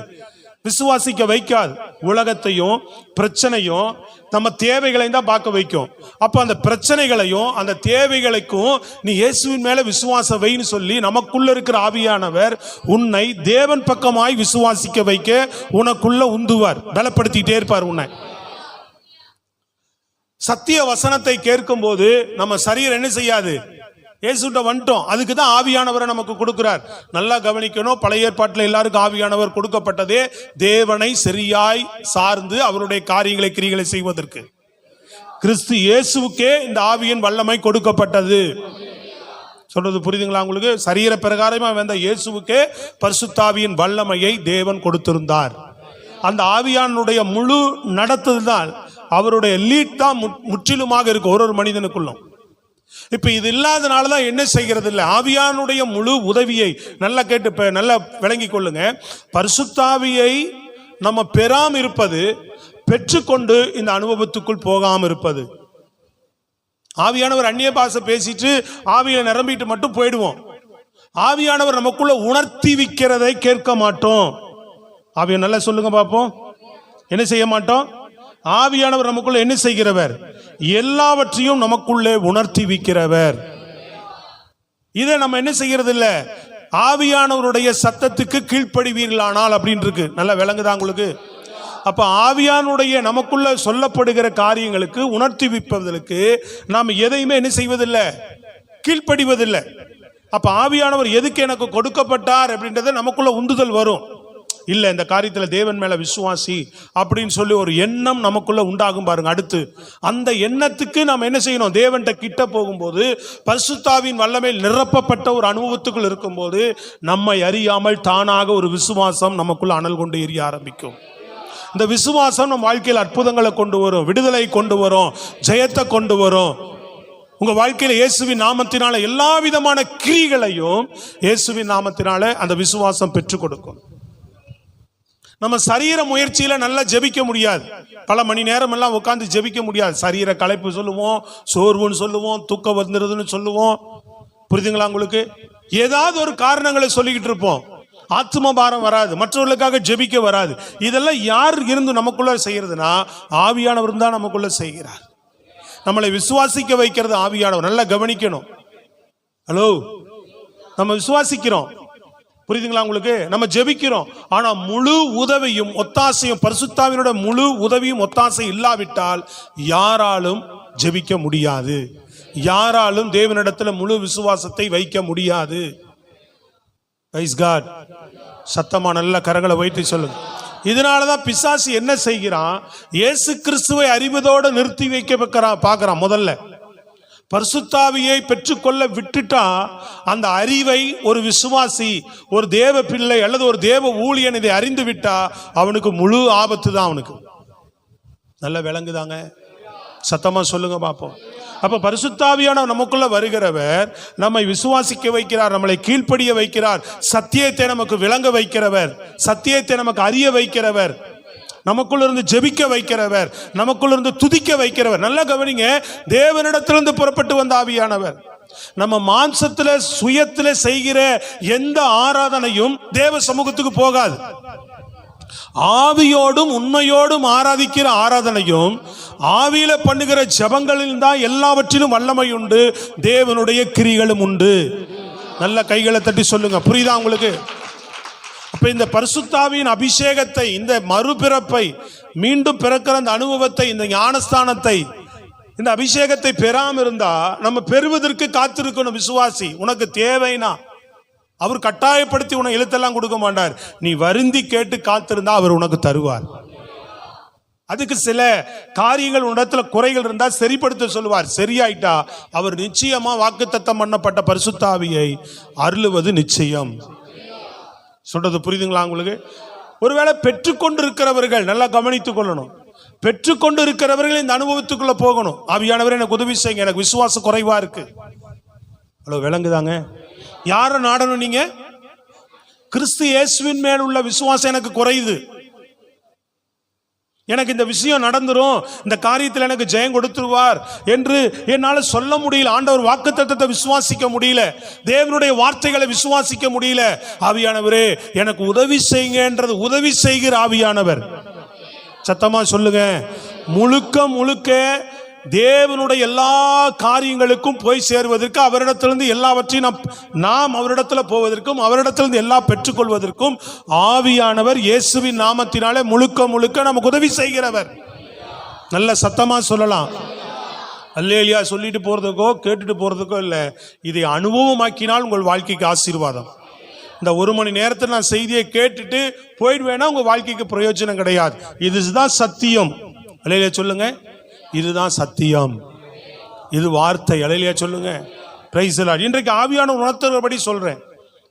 விசுவாசிக்க வைக்காது. உலகத்தையும் பிரச்சனையும் நம்ம தேவைகளையும் தான் பார்க்க வைக்கும். அப்ப அந்த பிரச்சனைகளையும் அந்த தேவைகளுக்கும் நீ இயேசுவின் மேல விசுவாசம் வைன்னு சொல்லி நமக்குள்ள இருக்கிற ஆவியானவர் உன்னை தேவன் பக்கமாய் விசுவாசிக்க வைக்க உனக்குள்ள உந்துவார், பலப்படுத்திட்டே இருப்பார் உன்னை. சத்திய வசனத்தை கேட்கும் போது நம்ம சரீரம் என்ன செய்யாது? இயேசுட்ட வந்துட்டோம். அதுக்கு தான் ஆவியானவரை நமக்கு கொடுக்கிறார். நல்லா கவனிக்கணும். பழைய ஏற்பாட்டில் எல்லாருக்கும் ஆவியானவர் கொடுக்கப்பட்டதே தேவனை சரியாய் சார்ந்து அவருடைய காரியங்களை கிரிகளை செய்வதற்கு. கிறிஸ்து இயேசுவுக்கே இந்த ஆவியின் வல்லமை கொடுக்கப்பட்டது. சொல்றது புரியுதுங்களா உங்களுக்கு? சரீர பிரகாரமா வந்த இயேசுவுக்கே பரிசுத்தாவியின் வல்லமையை தேவன் கொடுத்திருந்தார். அந்த ஆவியானுடைய முழு நடத்துதல் தான், அவருடைய லீட் தான் முற்றிலுமாக இருக்கு ஒரு மனிதனுக்குள்ளும். இப்ப இது இல்லாதனாலதான் என்ன செய்கிறது இல்லை, ஆவியானுடைய முழு உதவியை நல்லா கேட்டு நல்லா விளங்கி கொள்ளுங்க. பரிசுத்தாவியை நம்ம பெறாம இருப்பது, பெற்றுக்கொண்டு இந்த அனுபவத்துக்குள் போகாம இருப்பது. ஆவியானவர் அந்நிய பாஷை பேசிட்டு ஆவியில நிரம்பிட்டு மட்டும் போயிடுவோம். ஆவியானவர் நமக்குள்ள உணர்த்தி வைக்கிறதை கேட்க மாட்டோம். ஆவியை நல்லா சொல்லுங்க பாப்போம். என்ன செய்ய மாட்டோம்? ஆவியானவர் நமக்குள்ள என்ன செய்கிறவர்? எல்லாவற்றையும் நமக்குள்ளே உணர்த்தி வைக்கிறவர். இதை நம்ம என்ன செய்யறது இல்ல, ஆவியானவருடைய சத்தத்துக்கு கீழ்ப்படிவீர்களானால் அப்படின்னு இருக்கு. நல்லா விளங்குதா உங்களுக்கு? அப்ப ஆவியானுடைய நமக்குள்ள சொல்லப்படுகிற காரியங்களுக்கு உணர்த்தி வைப்பதற்கு நாம் எதையுமே என்ன செய்வதில்லை? கீழ்ப்படிவதில்லை. அப்ப ஆவியானவர் எதுக்கு எனக்கு கொடுக்கப்பட்டார் அப்படின்றத நமக்குள்ள உந்துதல் வரும். இல்ல, இந்த காரியத்துல தேவன் மேல விசுவாசி அப்படின்னு சொல்லி ஒரு எண்ணம் நமக்குள்ள உண்டாகும் பாருங்க. அடுத்து அந்த எண்ணத்துக்கு நாம் என்ன செய்யணும்? தேவன்கிட்ட கிட்ட போகும்போது, பரிசுத்தாவின் வல்லமையில் நிரப்பப்பட்ட ஒரு அனுபவத்துக்குள் இருக்கும்போது, நம்மை அறியாமல் தானாக ஒரு விசுவாசம் நமக்குள்ள அனல் கொண்டு எரிய ஆரம்பிக்கும். இந்த விசுவாசம் நம் வாழ்க்கையில் அற்புதங்களை கொண்டு வரும், விடுதலை கொண்டு வரும், ஜெயத்தை கொண்டு வரும். உங்க வாழ்க்கையில இயேசுவின் நாமத்தினால எல்லா விதமான கிரியைகளையும் இயேசுவின் நாமத்தினால அந்த விசுவாசம் பெற்றுக் கொடுக்கும். நம்ம சரீர முயற்சியில நல்லா ஜெபிக்க முடியாது. பல மணி நேரம் எல்லாம் உட்கார்ந்து ஜெபிக்க முடியாது. சரீர களைப்பு சொல்லுவோம், சோர்வுன்னு சொல்லுவோம், தூக்கம் வந்துருதுன்னு சொல்லுவோம். புரியுதுங்களா உங்களுக்கு? ஏதாவது ஒரு காரணங்களை சொல்லிக்கிட்டு இருப்போம். ஆத்ம பாரம் வராது, மற்றவர்களுக்காக ஜெபிக்க வராது. இதெல்லாம் யார் இருந்து நமக்குள்ள செய்யறதுன்னா ஆவியானவர் தான் நமக்குள்ள செய்கிறார். நம்மளை விசுவாசிக்க வைக்கிறது ஆவியானவர். நல்லா கவனிக்கணும். ஹலோ, நம்ம விசுவாசிக்கிறோம், புரியுதுங்களா உங்களுக்கு? நம்ம ஜெபிக்கிறோம். ஆனா முழு உதவியும் ஒத்தாசையும், பரிசுத்தாவினோட முழு உதவியும் ஒத்தாசை இல்லாவிட்டால் யாராலும் ஜெபிக்க முடியாது. யாராலும் தேவனிடத்துல முழு விசுவாசத்தை வைக்க முடியாது. Praise God. சத்தமா நல்ல கரங்களை வைத்து சொல்லுங்க. இதனாலதான் பிசாசு என்ன செய்கிறான், இயேசு கிறிஸ்துவை அறிவதோடு நிறுத்தி வைக்க பார்க்கிறான். முதல்ல பரிசுத்தாவியை பெற்றுக்கொள்ள விட்டுட்டா அந்த அறிவை ஒரு விசுவாசி, ஒரு தேவ பிள்ளை அல்லது ஒரு தேவ ஊழியன் இதை அறிந்து விட்டா அவனுக்கு முழு ஆபத்து தான். அவனுக்கு நல்ல விளங்குதாங்க? சத்தமா சொல்லுங்க பாப்போம். அப்ப பரிசுத்தாவியான நமக்குள்ள வருகிறவர் நம்மை விசுவாசிக்க வைக்கிறார், நம்மளை கீழ்ப்படிய வைக்கிறார், சத்தியத்தை நமக்கு விளங்க வைக்கிறவர், சத்தியத்தை நமக்கு அறிய வைக்கிறவர், நமக்குள்ள இருந்து ஜெபிக்க வைக்கிறவர், நமக்குள்ள இருந்து துதிக்க வைக்கிறவர். நல்லா கவனிங்க, தேவனிடத்திலிருந்து புறப்பட்டு வந்த ஆவியானவர். நம்ம மாம்சத்துல சுயத்துல செய்கிற எந்த ஆராதனையும் தேவ சமூகத்துக்கு போகாது. ஆவியோடும் உண்மையோடும் ஆராதிக்கிற ஆராதனையும் ஆவியில பண்ணுகிற ஜெபங்களில் தான் எல்லாவற்றிலும் வல்லமை உண்டு, தேவனுடைய கிரிகளும் உண்டு. நல்ல கைகளை தட்டி சொல்லுங்க. புரியுதா உங்களுக்கு? அப்ப இந்த பரிசுத்தாவியின் அபிஷேகத்தை, இந்த மறுபிறப்பை, மீண்டும் பிறக்கிற அந்த அனுபவத்தை, இந்த ஞானஸ்தானத்தை, இந்த அபிஷேகத்தை பெறாம இருந்தா நம்ம பெறுவதற்கு காத்திருக்கணும். விசுவாசி, உனக்கு தேவைனா அவர் கட்டாயப்படுத்தி உனக்கு எழுத்தெல்லாம் கொடுக்க மாட்டார். நீ வருந்தி கேட்டு காத்திருந்தா அவர் உனக்கு தருவார். அதுக்கு சில காரியங்கள் உன்னிடத்துல குறைகள் இருந்தா சரிப்படுத்த சொல்லுவார். சரியாயிட்டா அவர் நிச்சயமா வாக்குத்தத்தம் பண்ணப்பட்ட பரிசுத்தாவியை அருளுவது நிச்சயம். சொல்றது புரியுதுங்களா உங்களுக்கு? ஒருவேளை பெற்றுக்கொண்டு இருக்கிறவர்கள் நல்லா கவனித்துக் கொள்ளணும். பெற்றுக்கொண்டு இருக்கிறவர்கள் இந்த அனுபவத்துக்குள்ள போகணும். ஆவியானவர் எனக்கு உதவி செய்யுங்க, எனக்கு விசுவாசம் குறைவா இருக்கு. அவ்வளவு விளங்குதாங்க? யார நாடணும் நீங்க? கிறிஸ்து இயேசுவின் மேல் உள்ள விசுவாசம் எனக்கு குறையுது, எனக்கு இந்த விஷயம் நடந்துரும், இந்த காரியத்தில் எனக்கு ஜெயம் கொடுத்துருவார் என்று என்னால சொல்ல முடியல. ஆண்டவர் வாக்குத்தத்தத்தை விசுவாசிக்க முடியல, தேவனுடைய வார்த்தைகளை விசுவாசிக்க முடியல. ஆவியானவரே எனக்கு உதவி செய்யுங்கன்றது உதவி செய்கிற ஆவியானவர். சத்தமா சொல்லுங்க. முழுக்க முழுக்க தேவனுடைய எல்லா காரியங்களுக்கும் போய் சேருவதற்கு, அவரிடத்திலிருந்து எல்லாவற்றையும் நாம் அவரிடத்துல போவதற்கும், அவரிடத்திலிருந்து எல்லாம் பெற்றுக்கொள்வதற்கும் ஆவியானவர் இயேசுவின் நாமத்தினாலே முழுக்க முழுக்க நமக்கு உதவி செய்கிறவர். நல்ல சத்தமா சொல்லலாம். அல்லேலூயா சொல்லிட்டு போறதுக்கோ கேட்டுட்டு போறதுக்கோ இல்லை, இதை அனுபவமாக்கினால் உங்கள் வாழ்க்கைக்கு ஆசீர்வாதம். இந்த ஒரு மணி நேரத்தில் நான் செய்தியை கேட்டுட்டு போயிடுவேன்னா உங்க வாழ்க்கைக்கு பிரயோஜனம் கிடையாது. இதுதான் சத்தியம். அல்லேலூயா சொல்லுங்க. இதுதான் சத்தியம், இது வார்த்தை. அல்லேலூயா சொல்லுங்க. Praise the Lord. இன்றைக்கு ஆவியான உணர்த்துகிறபடி சொல்றேன்.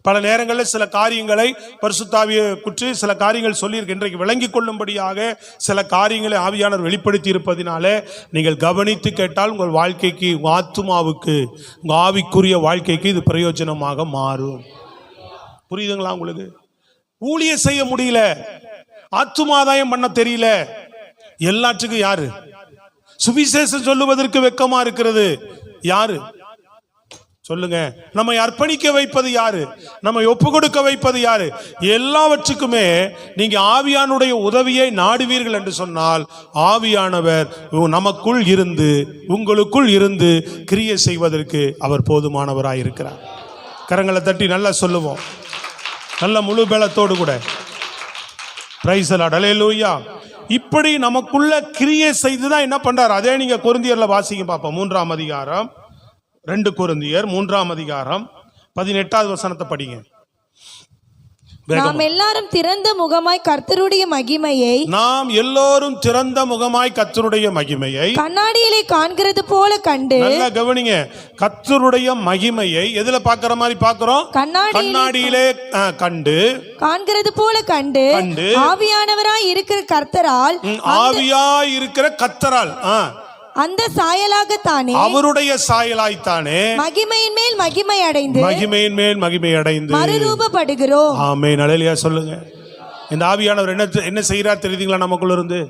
பல நேரங்களில் சில காரியங்களை பரிசுத்தாவியை குற்றி சில காரியங்கள் சொல்லியிருக்கு. இன்றைக்கு விளங்கிக் கொள்ளும்படியாக சில காரியங்களை ஆவியானவர் வெளிப்படுத்தி இருப்பதினாலே நீங்கள் கவனித்து கேட்டால் உங்கள் வாழ்க்கைக்கு, உங்கள் ஆத்துமாவுக்கு, உங்கள் ஆவிக்குரிய வாழ்க்கைக்கு இது பிரயோஜனமாக மாறும். புரியுதுங்களா உங்களுக்கு? ஊழியம் செய்ய முடியல, ஆத்துமாதாயம் பண்ண தெரியல, எல்லாத்துக்கும் யாரு? சுவிசேஷம் சொல்லுவதற்கு வெட்கமா இருக்கிறது யாரு? சொல்லுங்க. நம்மை அர்ப்பணிக்க வைப்பது யாரு? நம்மை ஒப்பு கொடுக்க வைப்பது யாரு? எல்லாவற்றுக்குமே நீங்க ஆவியானுடைய உதவியை நாடுவீர்கள் என்று சொன்னால் ஆவியானவர் நமக்குள் இருந்து, உங்களுக்குள் இருந்து கிரியை செய்வதற்கு அவர் போதுமானவராய் இருக்கிறார். கரங்களை தட்டி நல்லா சொல்லுவோம், நல்ல முழு பலத்தோடு கூட. Praise the Lord. அல்லேலூயா. இப்படி நமக்குள்ள கிரியை செய்துதான் என்ன பண்றாரு? அதே நீங்க கொரிந்தியர்ல வாசிக்க பார்ப்போம். 3ஆம் அதிகாரம், 2 கொரிந்தியர் 3ஆம் அதிகாரம் 18வது வசனத்தை படிங்க. நாம் எல்லாரும் திறந்த முகமாய் கர்த்தருடைய மகிமையை, நாம் எல்லோரும் திறந்த முகமாய் கர்த்தருடைய மகிமையை கண்ணாடியிலே காண்கிறது போல கண்டு. நல்லா கவனிங்க. கர்த்தருடைய மகிமையை எதுல பாக்குற மாதிரி பாக்குறோம்? கண்ணாடியிலே கண்டு, காண்கிறது போல கண்டு ஆவியானவராய் இருக்கிற கர்த்தரால், ஆவியாய் இருக்கிற கர்த்தரால், அந்த சாயலாகத்தானே, அவருடைய சாயலாய்த்தானே மகிமையின் மேல் மகிமை அடைந்து, மகிமையின் மேல் மகிமை அடைந்து மறுரூபப்படுகிறோம். ஆமென். அல்லேலூயா சொல்லுங்க. இந்த ஆவியானவர் என்ன செய்கிறார் தெரியுதுங்களா? நமக்குள்ள இருந்து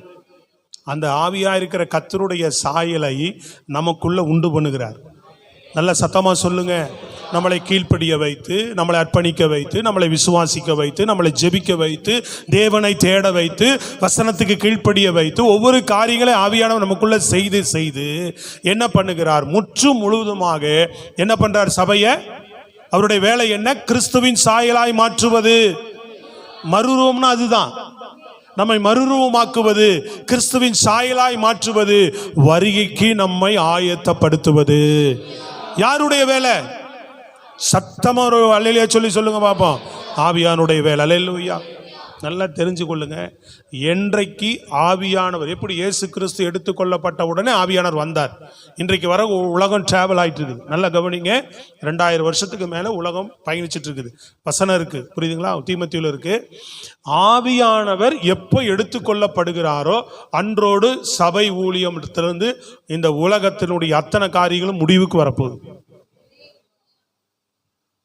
அந்த ஆவியா இருக்கிற கர்த்தருடைய சாயலை நமக்குள்ள உண்டு பண்ணுகிறார். நல்ல சத்தமா சொல்லுங்க. நம்மளை கீழ்ப்படிய வைத்து, நம்மளை அர்ப்பணிக்க வைத்து, நம்மளை விசுவாசிக்க வைத்து, நம்மளை ஜெபிக்க வைத்து, தேவனை தேட வைத்து, வசனத்துக்கு கீழ்ப்படிய வைத்து, ஒவ்வொரு காரியங்களை ஆவியானவர் நமக்குள்ள செய்து செய்து என்ன பண்ணுகிறார்? முற்றும் முழுவதுமாக என்ன பண்றார்? சபையை, அவருடைய வேலை என்ன? கிறிஸ்துவின் சாயலாய் மாற்றுவது. மறுரூபம்னா அதுதான், நம்மை மறுரூபமாக்குவது, கிறிஸ்துவின் சாயலாய் மாற்றுவது, வருகைக்கு நம்மை ஆயத்தப்படுத்துவது. யாருடைய வேலை? சத்தமா ஒரு அல்லேலூயா சொல்லி சொல்லுங்க பாப்போம். ஆவியானுடைய வேலை. அல்லேலூயா. நல்லா தெரிஞ்சு கொள்ளுங்க. என்றைக்கு ஆவியானவர், எப்படி இயேசு கிறிஸ்து எடுத்துக்கொள்ளப்பட்ட உடனே ஆவியானவர் வந்தார். இன்றைக்கு வர உலகம் டிராவல் ஆயிட்டு இருக்குது. நல்லா கவனிங்க. 2000 வருஷத்துக்கு மேல உலகம் பயணிச்சுட்டு இருக்குது. வசனம் இருக்கு, புரியுதுங்களா? தீமோத்தேயுல இருக்கு. ஆவியானவர் எப்போ எடுத்துக்கொள்ளப்படுகிறாரோ அன்றோடு சபை ஊழியத்திலிருந்து இந்த உலகத்தினுடைய அத்தனை காரியங்களும் முடிவுக்கு வரப்போகுது.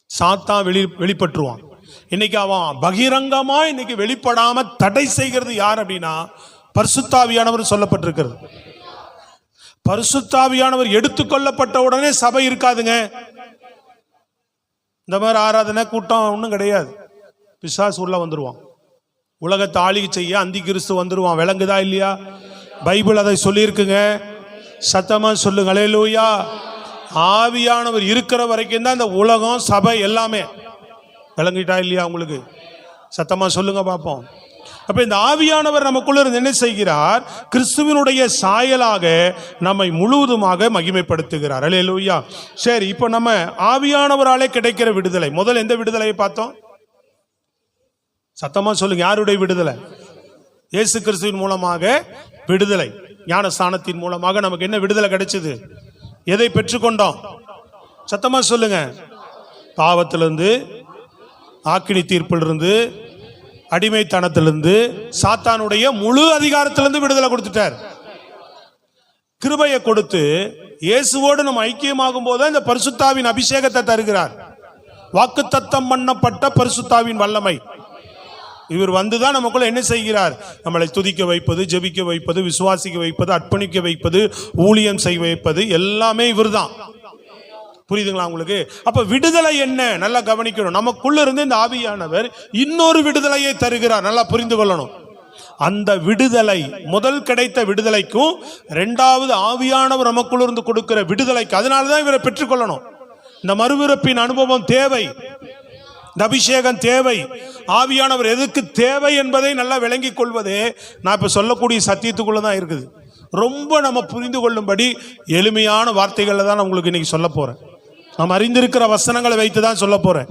சாத்தான் வெளிப்பட்டுருவான். இன்னைக்கு அவன் பகிரங்கமா இன்னைக்கு வெளிப்படாம தடை செய்கிறது யார் அப்படின்னா பரிசுத்தாவியானவர் சொல்லப்பட்டிருக்கிறது. பரிசுத்தாவியானவர் எடுத்துக்கொள்ளப்பட்ட உடனே சபை இருக்காதுங்க. இந்த மாதிரி ஆராதனை கூட்டம் ஒன்றும் கிடையாது. பிசாசு உள்ள வந்துருவான். உலகத்தை ஆளுகை செய்ய அந்தி கிறிஸ்து வந்துருவான். விளங்குதா இல்லையா? பைபிள் அதை சொல்லியிருக்குங்க. சத்தமா சொல்லுங்க அல்லேலூயா. ஆவியானவர் இருக்கிற வரைக்கும் தான் இந்த உலகம் சபை எல்லாமே. விளங்கிட்டா இல்லையா உங்களுக்கு? சத்தமா சொல்லுங்க பார்ப்போம். அப்ப இந்த ஆவியானவர் நமக்குள்ள இருந்து என்ன செய்கிறார்? கிறிஸ்துவினுடைய சாயலாக நம்மை முழுவதுமாக மகிமைப்படுத்துகிறார். அல்லேலூயா. சரி, இப்போ நம்ம ஆவியானவராலே கிடைக்கிற விடுதலை, முதல் எந்த விடுதலையை பார்த்தோம்? சத்தமா சொல்லுங்க. யாருடைய விடுதலை? இயேசு கிறிஸ்துவின் மூலமாக விடுதலை. ஞானஸ்நானத்தின் மூலமாக நமக்கு என்ன விடுதலை கிடைச்சது? எதை பெற்றுக்கொண்டோம்? சத்தமா சொல்லுங்க. பாவத்திலிருந்து, ஆக்கினி தீர்ப்பிலிருந்து, அடிமைத்தனத்திலிருந்து, சாத்தானுடைய முழு அதிகாரத்திலிருந்து விடுதலை கொடுத்துட்டார். கிருபையை கொடுத்து இயேசுவோடு நம்ம ஐக்கியமாகும் போது இந்த பரிசுத்தாவின் அபிஷேகத்தை தருகிறார். வாக்குத்தத்தம் பண்ணப்பட்ட பரிசுத்தாவின் வல்லமை. இவர் வந்துதான் நமக்குள்ள என்ன செய்கிறார்? நம்மளை துதிக்க வைப்பது, ஜெபிக்க வைப்பது, விசுவாசிக்க வைப்பது, அர்ப்பணிக்க வைப்பது, ஊழியம் செய்ய வைப்பது எல்லாமே இவர்தான். புரியுதுங்களா உங்களுக்கு? அப்ப விடுதலை என்ன? நல்லா கவனிக்கணும். நமக்குள்ள இருந்து இந்த ஆவியானவர் இன்னொரு விடுதலையை தருகிறார். நல்லா புரிந்து கொள்ளணும். அந்த விடுதலை, முதல் கிடைத்த விடுதலைக்கும் இரண்டாவது ஆவியானவர் நமக்குள்ள இருந்து கொடுக்கிற விடுதலைக்கு, அதனாலதான் இவரை பெற்றுக்கொள்ளணும். இந்த மறுபிறப்பின் அனுபவம் தேவை. இந்த அபிஷேகம் தேவை. ஆவியானவர் எதுக்கு தேவை என்பதை நல்லா விளங்கிக் கொள்வதே நான் இப்ப சொல்லக்கூடிய சத்தியத்துக்குள்ளதான் இருக்குது. ரொம்ப நம்ம புரிந்து கொள்ளும்படி எளிமையான வார்த்தைகள்ல தான் நான் உங்களுக்கு இன்னைக்கு சொல்ல போறேன். நாம் அறிந்திருக்கிற வசனங்களை வைத்து தான் சொல்ல போறேன்.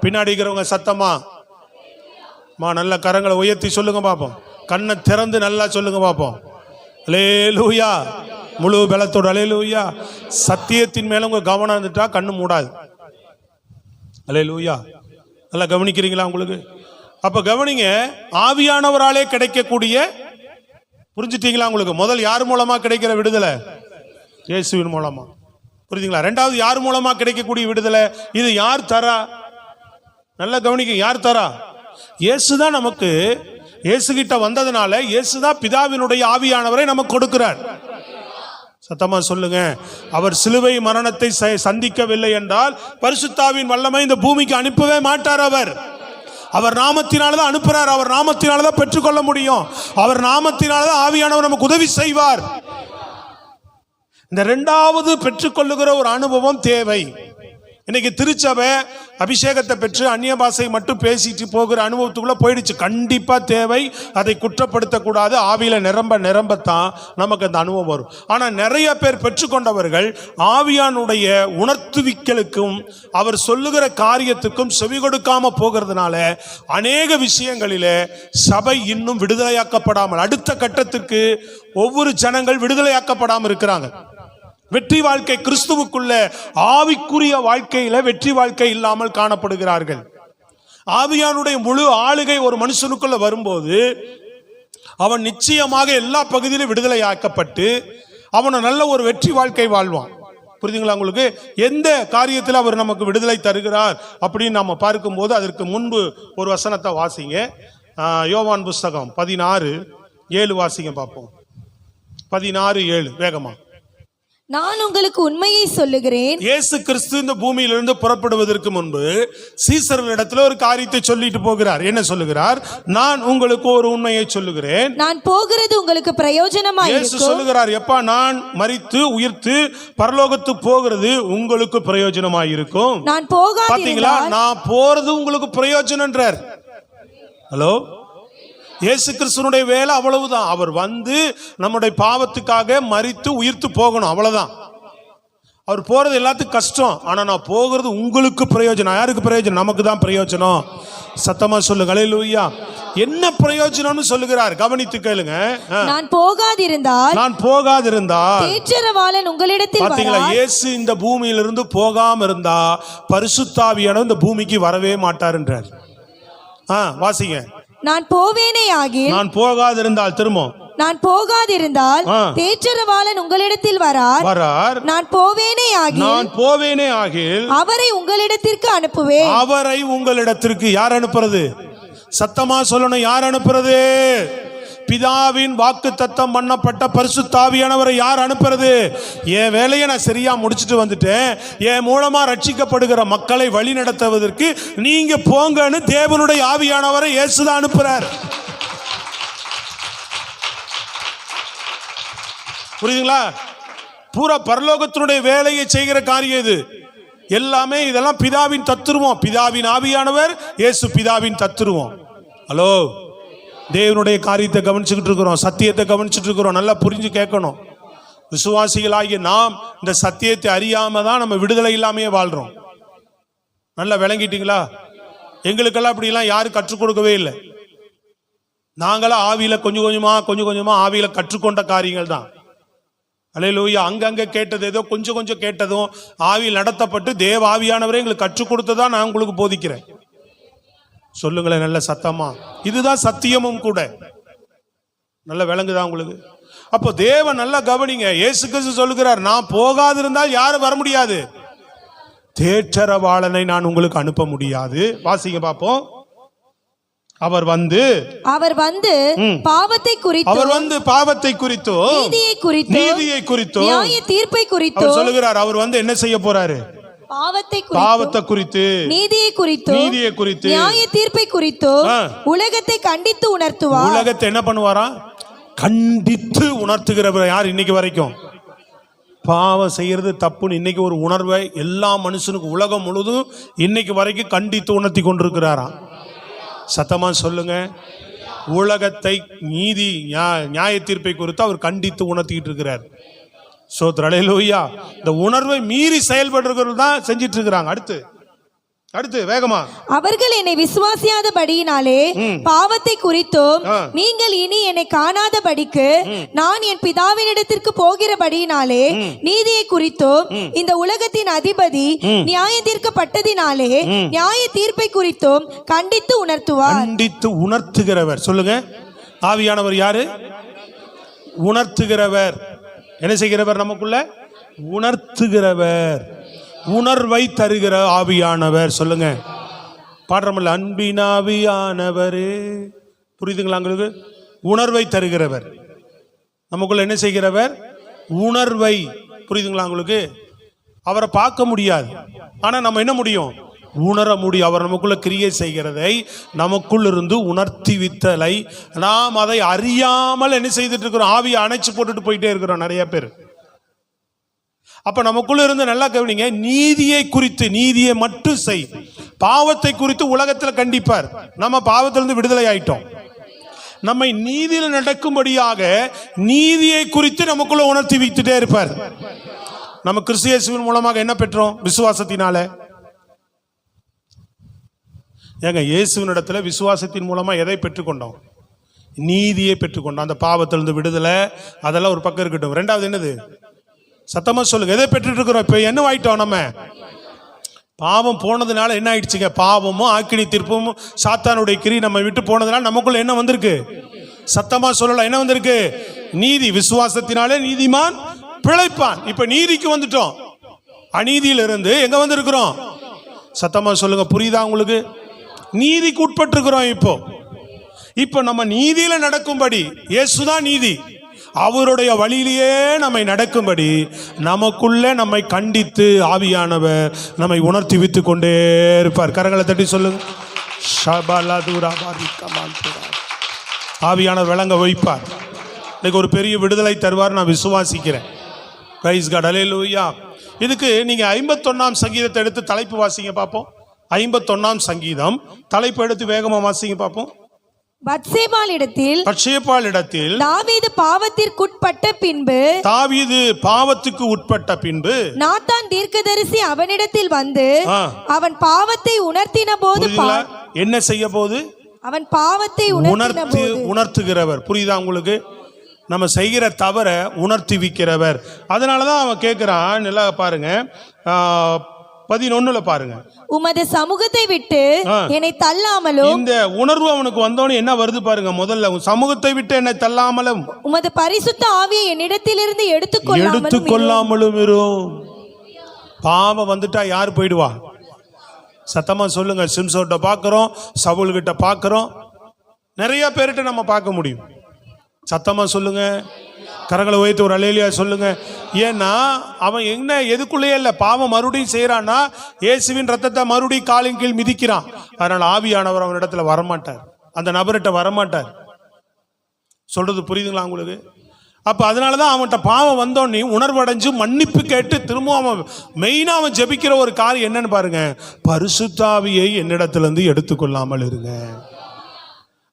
பின்னாடி இருக்கிறவங்க சத்தமா நல்ல கரங்களை உயர்த்தி சொல்லுங்க பாப்போம். கண்ணை திறந்து நல்லா சொல்லுங்க பாப்போம். அல்லேலூயா. முழு பலத்தோடு அல்லேலூயா. சத்தியத்தின் மேல உங்க கவனம் இருந்துட்டா கண்ணு மூடாது. அல்லேலூயா. நல்லா கவனிக்கிறீங்களா உங்களுக்கு? அப்ப கவனிங்க. ஆவியானவராலே கிடைக்கக்கூடிய, புரிஞ்சுட்டீங்களா உங்களுக்கு? முதல் யார் மூலமா கிடைக்கிற விடுதலை? இயேசுவின் மூலமா. புரியுதுங்களா? ரெண்டாவது யார் மூலமா கிடைக்கக்கூடிய விடுதலை? இது யார் தரா? நல்லா கவனிக்க. யார் தரா? இயேசுதான் நமக்கு. இயேசு கிட்ட வந்ததுனால இயேசுதான் பிதாவினுடைய ஆவியானவரை நமக்கு கொடுக்கிறார். சத்தமா சொல்லுங்க. அவர் சிலுவை மரணத்தை சந்திக்கவில்லை என்றால் பரிசுத்தாவின் வல்லமை இந்த பூமிக்கு அனுப்பவே மாட்டார். அவர் நாமத்தினால்தான் அனுப்புறார். அவர் நாமத்தினால்தான் பெற்றுக்கொள்ள முடியும். அவர் நாமத்தினால்தான் ஆவியானவர் நமக்கு உதவி செய்வார். இந்த இரண்டாவது பெற்றுக்கொள்ளுகிற ஒரு அனுபவம் தேவை. இன்னைக்கு திருச்சபை அபிஷேகத்தை பெற்று அந்நிய பாஷை மட்டும் பேசிட்டு போகிற அனுபவத்துக்குள்ள போயிடுச்சு. கண்டிப்பா தேவை. அதை குற்றப்படுத்தக்கூடாது. ஆவியில நிரம்பத்தான் நமக்கு அந்த அனுபவம் வரும். ஆனா நிறைய பேர் பெற்றுக்கொண்டவர்கள் ஆவியானுடைய உணர்த்துவிக்கலுக்கும் அவர் சொல்லுகிற காரியத்துக்கும் செவி கொடுக்காம போகிறதுனால அநேக விஷயங்களிலே சபை இன்னும் விடுதலையாக்கப்படாமல், அடுத்த கட்டத்திற்கு ஒவ்வொரு ஜனங்கள் விடுதலையாக்கப்படாமல் இருக்கிறாங்க. வெற்றி வாழ்க்கை, கிறிஸ்துவுக்குள்ள ஆவிக்குரிய வாழ்க்கையில வெற்றி வாழ்க்கை இல்லாமல் காணப்படுகிறார்கள். ஆவியானுடைய முழு ஆளுகை ஒரு மனுஷனுக்குள்ள வரும்போது அவன் நிச்சயமாக எல்லா பகுதியிலும் விடுதலை ஆக்கப்பட்டு அவனை நல்ல ஒரு வெற்றி வாழ்க்கை வாழ்வான். புரியுதுங்களா உங்களுக்கு? எந்த காரியத்தில் அவர் நமக்கு விடுதலை தருகிறார் அப்படின்னு நம்ம பார்க்கும்போது அதற்கு முன்பு ஒரு வசனத்தை வாசிங்க. யோவான் புஸ்தகம் 16:7 வாசிங்க பார்ப்போம். 16:7 வேகமா. நான் உங்களுக்கு உண்மையை சொல்லுகிறேன். இயேசு கிறிஸ்து இந்த பூமியிலிருந்து புறப்படுவதற்கு முன்பு சீசர்களிடத்தில் ஒரு காரியத்தை சொல்லிட்டு போகிறார். என்ன சொல்லுகிறார்? நான் உங்களுக்கு ஒரு உண்மையை சொல்லுகிறேன். நான் போகிறது உங்களுக்கு பிரயோஜனமாய் இருக்கும். இயேசு சொல்லுகிறார், எப்பா நான் மரித்து உயிர்த்து பரலோகத்து போகிறது உங்களுக்கு பிரயோஜனமாய் இருக்கும். நான் போகாதீங்களா? பாத்தீங்களா? நான் போறது உங்களுக்கு பிரயோஜனம்ன்றார். ஹலோ, இயேசு கிறிஸ்துனுடைய வேலை அவ்வளவுதான். அவர் வந்து நம்முடைய பாவத்துக்காக மரித்து உயிர்த்து போகணும், அவ்வளவுதான். அவர் போறது எல்லாத்துக்கும் கஷ்டம், ஆனா நான் போகிறது உங்களுக்கு பிரயோஜனம். யாருக்கு பிரயோஜனம்? நமக்கு தான் பிரயோஜனம். சத்தமா சொல்லுங்க அல்லேலூயா. என்ன பிரயோஜனம்னு சொல்லுகிறார், கவனித்து கேளுங்க. நான் போகாதிருந்தால் தேற்றரவாளன் உங்களிடத்தில் பாத்தீங்களா? இயேசு இந்த பூமியிலிருந்து போகாம இருந்தா பரிசுத்தாவியானவர் இந்த பூமிக்கு வரவே மாட்டார்ன்றார். வாசிங்க. நான் போகாதிருந்தால் திரும்ப நான் போகாதிருந்தால் தேற்றரவாளன் உங்களிடத்தில் வரார். நான் போவேனே ஆகில் அவரை உங்களிடத்திற்கு அனுப்புவேன். அவரை உங்களிடத்திற்கு யார் அனுப்புறது? சத்தமா சொல்லணும், யார் அனுப்புறது? பிதாவின் வாக்குத்தத்தம் பண்ணப்பட்ட பரிசுத்தாவியானவரை யார் அனுப்புறது? என் வேலையை நான் சரியா முடிச்சுட்டு வந்துட்டேன், என் மூலமா ரட்சிக்கப்படுகிற மக்களை வழி நடத்துவதற்கு நீங்க போங்கன்னு தேவனுடைய ஆவியானவரை இயேசுதான் அனுப்புறார். புரியுதுங்களா? பூரா பரலோகத்தினுடைய வேலையை செய்கிற காரியம் இது எல்லாமே. இதெல்லாம் பிதாவின் தத்துருவம். பிதாவின் ஆவியானவர், இயேசு பிதாவின் தத்துருவம். ஹலோ, தேவனுடைய காரியத்தை கவனிச்சுக்கிட்டு இருக்கிறோம், சத்தியத்தை கவனிச்சுட்டு இருக்கிறோம். நல்லா புரிஞ்சு கேட்கணும். விசுவாசிகளாகிய நாம் இந்த சத்தியத்தை அறியாம தான் நம்ம விடுதலை இல்லாமையே வாழ்றோம். நல்லா விளங்கிட்டீங்களா? எங்களுக்கெல்லாம் அப்படிலாம் யாரும் கற்றுக் கொடுக்கவே இல்லை. நாங்களாம் ஆவியில கொஞ்சம் கொஞ்சமா ஆவியில கற்றுக்கொண்ட காரியங்கள் தான். அல்லேலூயா. அங்கங்க கேட்டது ஏதோ கொஞ்சம் கேட்டதும் ஆவியில் நடத்தப்பட்டு தேவ ஆவியானவரே எங்களுக்கு கற்றுக் கொடுத்ததா நான் உங்களுக்கு போதிக்கிறேன். சொல்லுங்களேன் நல்ல சத்தமா. இதுதான் சத்தியமும் கூட. நல்ல விளங்குதா உங்களுக்கு? அப்போ தேவன் நல்லா கவனிங்க. இயேசு கிறிஸ்து சொல்லுகிறார், நான் போகாதிருந்தால் யாரும் வர முடியாது, தேற்றரவாளனை நான் உங்களுக்கு அனுப்ப முடியாது. வாசிங்க பாப்போம். அவர் வந்து பாவத்தை குறித்தோ நீதியை குறித்தோ நியாய தீர்ப்பை குறித்தோ சொல்லுகிறார். அவர் வந்து என்ன செய்ய போறாரு? பாவத்தை குறித்து நீதியை குறித்து நியாய தீர்ப்பை குறித்தோ உலகத்தை கண்டித்து உணர்த்துவார். உலகத்தை என்ன பண்ணுவாரா? கண்டித்து உணர்த்துகிறவர் யார்? இன்னைக்கு வரைக்கும் பாவம் செய்யறது தப்புன்னு இன்னைக்கு ஒரு உணர்வை எல்லா மனுஷனுக்கு உலகம் முழுதும் இன்னைக்கு வரைக்கும் கண்டித்து உணர்த்தி கொண்டிருக்கிறாராம். சத்தமா சொல்லுங்க. உலகத்தை நீதி நியாய தீர்ப்பை குறித்து அவர் கண்டித்து உணர்த்திட்டு இருக்கிறார். சோத்ரலேலூயா. இந்த உணர்வை மீறி செயல்படுறது தான் செஞ்சிட்டு இருக்கிறாங்க. அடுத்து வேகமா. அவர்கள் என்னை விசுவாசியாதபடியினாலே பாவத்தை குறித்தும் நீங்கள் இனி என்னை காணாதபடிக்கு நான் என் பிதாவினிடத்திற்கு போகிறபடியினாலே நீதியை குறித்தும் இந்த உலகத்தின் அதிபதி நியாய தீர்க்கப்பட்டதினாலே நியாய தீர்ப்பை குறித்தும் கண்டித்து உணர்த்துவார். கண்டித்து உணர்த்துகிறவர். சொல்லுங்க. ஆவியானவர் யாரு? உணர்த்துகிறவர். என்ன செய்கிறவர்? நமக்குள்ள உணர்த்துகிறவர், உணர்வை தருகிற ஆவியானவர். சொல்லுங்க. பாடுறோம்ல, அன்பின் ஆவியானவரே. புரியுதுங்களா உங்களுக்கு? உணர்வை தருகிறவர். நமக்குள்ள என்ன செய்கிறவர்? உணர்வை. புரியுதுங்களா உங்களுக்கு? அவரை பார்க்க முடியாது, ஆனா நம்ம என்ன முடியும்? உணர முடியும். அவர் நமக்குள்ள கிரியை செய்கிறதை நமக்குள் இருந்து உணர்த்தி வித்தலை நாம் அதை அறியாமல் என்ன செய்துட்டு இருக்கிறோம்? ஆவியை அணைச்சு போட்டுட்டு போயிட்டே இருக்கிறோம் நிறைய பேர். அப்ப நமக்குள்ள இருந்து நல்லா கவனிங்க. நீதியை குறித்து நீதியை மட்டும் செய், பாவத்தை குறித்து உலகத்தில் கண்டிப்பார். நம்ம பாவத்திலிருந்து விடுதலை ஆயிட்டோம். நம்மை நீதியில் நடக்கும்படியாக நீதியை குறித்து நமக்குள்ள உணர்த்தி வைத்துட்டே இருப்பார். நம்ம கிறிஸ்து இயேசுவின் மூலமாக என்ன பெற்றோம்? விசுவாசத்தினால. ஏங்க, இயேசுவின் இடத்துல விசுவாசத்தின் மூலமா எதை பெற்றுக்கொண்டோம்? நீதியை பெற்றுக்கொண்டோம். அந்த பாவத்திலிருந்து விடுதலை அதெல்லாம் ஒரு பக்கம் இருக்கட்டும். ரெண்டாவது என்னது? சத்தமா சொல்லுங்க. எதை பெற்றுட்டு இருக்கிறோம்? இப்ப என்ன ஆயிட்டோம்? நம்ம பாவம் போனதுனால என்ன ஆயிடுச்சுங்க? பாவமும் ஆக்கினி தீர்ப்பும் சாத்தானுடைய கிரி நம்ம விட்டு போனதுனால நமக்குள்ள என்ன வந்திருக்கு? சத்தமா சொல்லலாம். என்ன வந்திருக்கு? நீதி. விசுவாசத்தினாலே நீதிமான் பிழைப்பான். இப்ப நீதிக்கு வந்துட்டோம். அநீதியிலிருந்து எங்க வந்திருக்கிறோம்? சத்தமா சொல்லுங்க. புரியுதா உங்களுக்கு? நீதிக்கு உட்பட்டிருக்கிறோம். இப்போ நம்ம நீதியில நடக்கும்படி, இயேசுதான் நீதி, அவருடைய வழியிலேயே நம்மை நடக்கும்படி நமக்குள்ள நம்மை கண்டித்து ஆவியானவர் நம்மை உணர்த்தி வைத்துக் கொண்டே இருப்பார். கரங்களை தட்டி சொல்லுங்க. ஆவியானவர் விளங்க வைப்பார். இன்னைக்கு ஒரு பெரிய விடுதலை தருவார் நான் விசுவாசிக்கிறேன். Praise God. அல்லேலூயா. இதுக்கு நீங்க 51ஆம் சங்கீதத்தை எடுத்து தலைப்பு வாசிங்க பார்ப்போம். 51ஆம் சங்கீதம் தலைப்பு எடுத்து வேகமா வாசிங்க பார்ப்போம். பத்சேபாளிடத்தில் தாவீது பாவத்திற்கு உட்பட்ட பின்பு நாத்தான் தீர்க்கதரிசி அவனிடத்தில் வந்து அவன் பாவத்தை உணர்த்தின போது என்ன செய்ய போது அவன் பாவத்தை உணர்த்துகிறவர். புரியுதா உங்களுக்கு? நம்ம செய்கிற தவற உணர்த்தி விக்கிறவர். அதனாலதான் அவன் கேட்கிறான். நல்லா பாருங்க, 11 பாருங்க. உமது சமூகத்தை விட்டு என்னை தள்ளாமலும். இந்த உணர்வு அவனுக்கு வந்தோன்னு என்ன வருது பாருங்க. முதல்ல சமூகத்தை விட்டு என்னை தள்ளாமலும் உமது பரிசுத்த ஆவியை என்னிடத்திலிருந்து எடுத்துக்கொள்ளாமலும் இரும். பாவம் வந்துட்டா யார் போயிடுவா? சத்தமா சொல்லுங்க. சிம்சோட்ட பார்க்கிறோம், சவுல் கிட்ட பார்க்கிறோம், நிறைய பேர்கிட்ட நம்ம பார்க்க முடியும். சத்தமா சொல்லுங்க. கரங்களை உயர்த்தி ஒரு அல்லேலூயா சொல்லுங்க. ஏன்னா அவன் என்ன எதுக்குள்ளேயே இல்லை, பாவம் மறுபடியும் செய்யறான்னா இயேசுவின் ரத்தத்தை மறுபடியும் காலின் கீழ் மிதிக்கிறான். அதனால ஆவியானவர் அவன் இடத்துல வரமாட்டார், அந்த நபர்கிட்ட வரமாட்டார். சொல்றது புரியுதுங்களா உங்களுக்கு? அப்ப அதனாலதான் அவன்கிட்ட பாவம் வந்தோடனே உணர்வடைஞ்சு மன்னிப்பு கேட்டு திரும்ப அவன் மெயினா அவன் ஜெபிக்கிற ஒரு காரியம் என்னன்னு பாருங்க, பரிசுத்தாவியை என்னிடத்துல இருந்து எடுத்துக்கொள்ளாமல் இருங்க.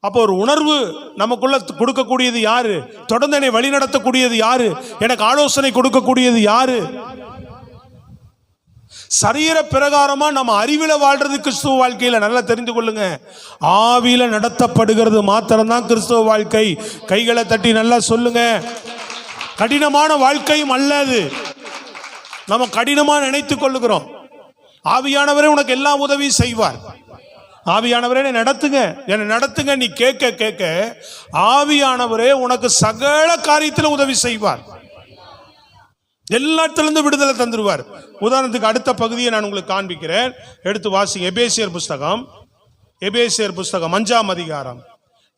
அப்போ ஒரு உணர்வு நமக்குள்ள கொடுக்கக்கூடியது யாரு? தொடர்ந்து என்னை வழி நடத்தக்கூடியது யாரு? எனக்கு ஆலோசனை கொடுக்கக்கூடியது யாரு? சரீர பிரகாரமா நம்ம அறிவில வாழ்றது கிறிஸ்துவ வாழ்க்கையில நல்லா தெரிந்து கொள்ளுங்க. ஆவியில நடத்தப்படுகிறது மாத்திரம்தான் கிறிஸ்துவ வாழ்க்கை. கைகளை தட்டி நல்லா சொல்லுங்க. கடினமான வாழ்க்கையும் அல்லது நம்ம கடினமா நினைத்துக் கொள்ளுகிறோம். ஆவியானவரே உனக்கு எல்லா உதவியும் செய்வார். ஆவியானவரே என்னை நடத்துங்க நீ கேட்க கேட்க ஆவியானவரே உனக்கு சகல காரியத்தில் உதவி செய்வார். எல்லாத்திலிருந்து விடுதலை தந்துருவார். உதாரணத்துக்கு அடுத்த பகுதியை நான் உங்களுக்கு காண்பிக்கிறேன், எடுத்து வாசிங்க. எபேசியர் புஸ்தகம் 5ஆம் அதிகாரம்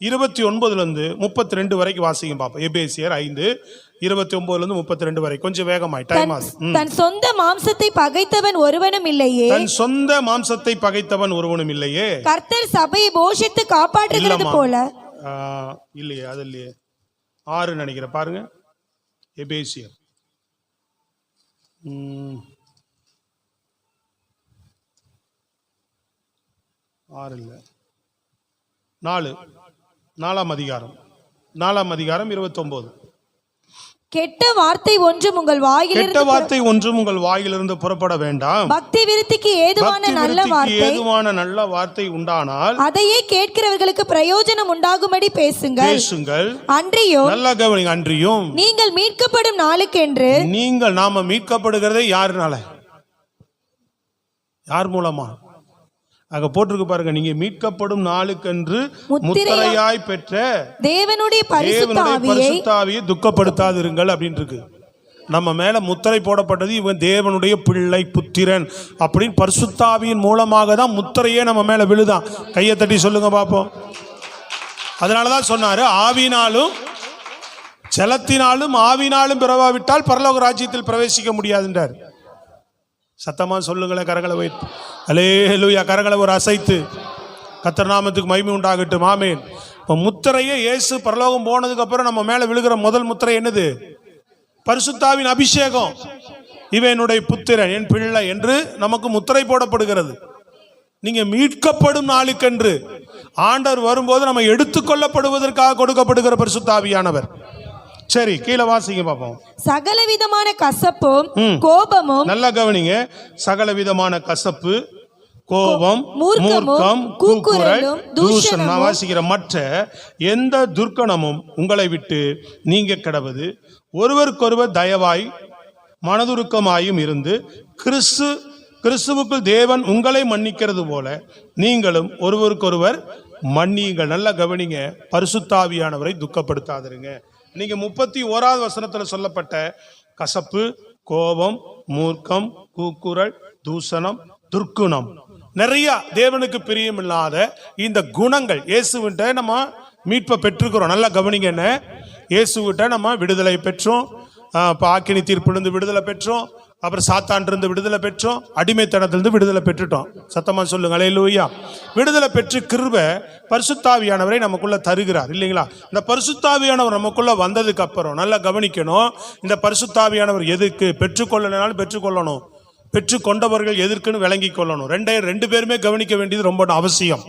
29-32 வரைக்கும் வாசிங்க பாப்போம். எபேசியர் 5:29-32 வரை. கொஞ்சம் வேகமாய் டைம் ஆகுது. தன் சொந்த மாம்சத்தை பகைத்தவன் ஒருவனும் இல்லையே. தன் சொந்த மாம்சத்தை பகைத்தவன் ஒருவனும் இல்லையே. கர்த்தர் சபையை போஷித்து காப்பாற்றுகிறது போல. இல்லையே, அது இல்லையே. 6 நினைக்கிறேன் பாருங்க. எபேசியர் 6 இல்ல 4ஆம் அதிகாரம் 29. கெட்ட வார்த்தை ஒன்றும் உங்கள் வாயிலிருந்து புறப்பட வேண்டாம். பக்தி விருத்திக்கு ஏதுவான நல்ல வார்த்தை உண்டானால் அதையே கேட்கிறவர்களுக்கு பிரயோஜனம் உண்டாகும்படி பேசுங்கள். அன்றியும் நீங்கள் மீட்கப்படும் நாளுக்கென்று. நாம மீட்கப்படுகிறதே யாருனால? யார் மூலமா? அங்க போட்டிருக்கு பாருங்க, நீங்க மீட்கப்படும் நாளுக்கென்று முத்திரையாய் பெற்ற தேவனுடைய பரிசுத்தாவியை துக்கப்படுத்தாதிருங்கள் அப்படின்னு இருக்கு. நம்ம மேல முத்திரை போடப்பட்டது இவன் தேவனுடைய பிள்ளை புத்திரன் அப்படின்னு பரிசுத்தாவியின் மூலமாக தான் முத்திரையே நம்ம மேல விழுதான். கையை தட்டி சொல்லுங்க பாப்போம். அதனாலதான் சொன்னாரு, ஆவினாலும் ஜலத்தினாலும் ஆவினாலும் பிறவாவிட்டால் பரலோக ராஜ்யத்தில் பிரவேசிக்க முடியாதுன்றார். சத்தமா சொல்லுங்களேன். கரங்களை வைத்து அல்லேலூயா, கரங்களை ஒரு அசைத்து கர்த்தர் நாமத்துக்கு மகிமை உண்டாகட்டும். ஆமென். இப்போ முத்திரையே இயேசு பரலோகம் போனதுக்கு அப்புறம் நம்ம மேல விழுகிற முதல் முத்திரை என்னது? பரிசுத்தாவின் அபிஷேகம். இவன் என்னுடைய புத்திரன், என் பிள்ளை என்று நமக்கு முத்திரை போடப்படுகிறது. நீங்க மீட்கப்படும் நாளுக்கென்று ஆண்டவர் வரும்போது நம்ம எடுத்துக்கொள்ளப்படுவதற்காக கொடுக்கப்படுகிற பரிசுத்தாவியானவர். சரி, கீழே வாசிங்க பாப்போம். சகலவிதமான கசப்பும் கோபமும். நல்லா கவனிங்க. சகலவிதமான கசப்பு, கோபம், மூர்க்கம், கூக்குரல், தூஷணம். நான் வாசிக்கிற மற்ற எந்த துர்க்கணமும் உங்களை விட்டு நீங்க கடவது. ஒருவருக்கொருவர் தயவாய் மனதுருக்கமாயும் இருந்து கிறிஸ்துவுக்குள் தேவன் உங்களை மன்னிக்கிறது போல நீங்களும் ஒருவருக்கொருவர் மன்னியுங்கள். நல்லா கவனிங்க. பரிசுத்தாவியானவரை துக்கப்படுத்தாதிருங்க. நீங்க 31வது வசனத்துல சொல்லப்பட்ட கசப்பு, கோபம், மூர்க்கம், கூக்குரல், தூஷணம், துர்க்குணம், நிறைய தேவனுக்கு பிரியமில்லாத இந்த குணங்கள் இயேசுவிட்ட நம்ம மீட்பை பெற்றுக்கிறோம். நல்லா கவனிங்க. என்ன? இயேசுவிட்ட நம்ம விடுதலை பெற்றோம். ஆக்கினி தீர்ப்பிலிருந்து விடுதலை பெற்றோம். அப்புறம் சாத்தான்றிருந்து விடுதலை பெற்றோம். அடிமைத்தனத்திலிருந்து விடுதலை பெற்றுட்டோம். சத்தமா சொல்லுங்க அல்லேலூயா. விடுதலை பெற்று கிருபை பரிசுத்தாவியானவரை நமக்குள்ள தருகிறார் இல்லைங்களா? இந்த பரிசுத்தாவியானவர் நமக்குள்ள வந்ததுக்கு அப்புறம் நல்லா கவனிக்கணும். இந்த பரிசுத்தாவியானவர் எதுக்கு? பெற்றுக்கொள்ளனாலும் பெற்றுக்கொள்ளணும், பெற்றுக்கொண்டவர்கள் எதற்குன்னு விளங்கி கொள்ளணும். ரெண்டு பேருமே கவனிக்க வேண்டியது ரொம்ப அவசியம்.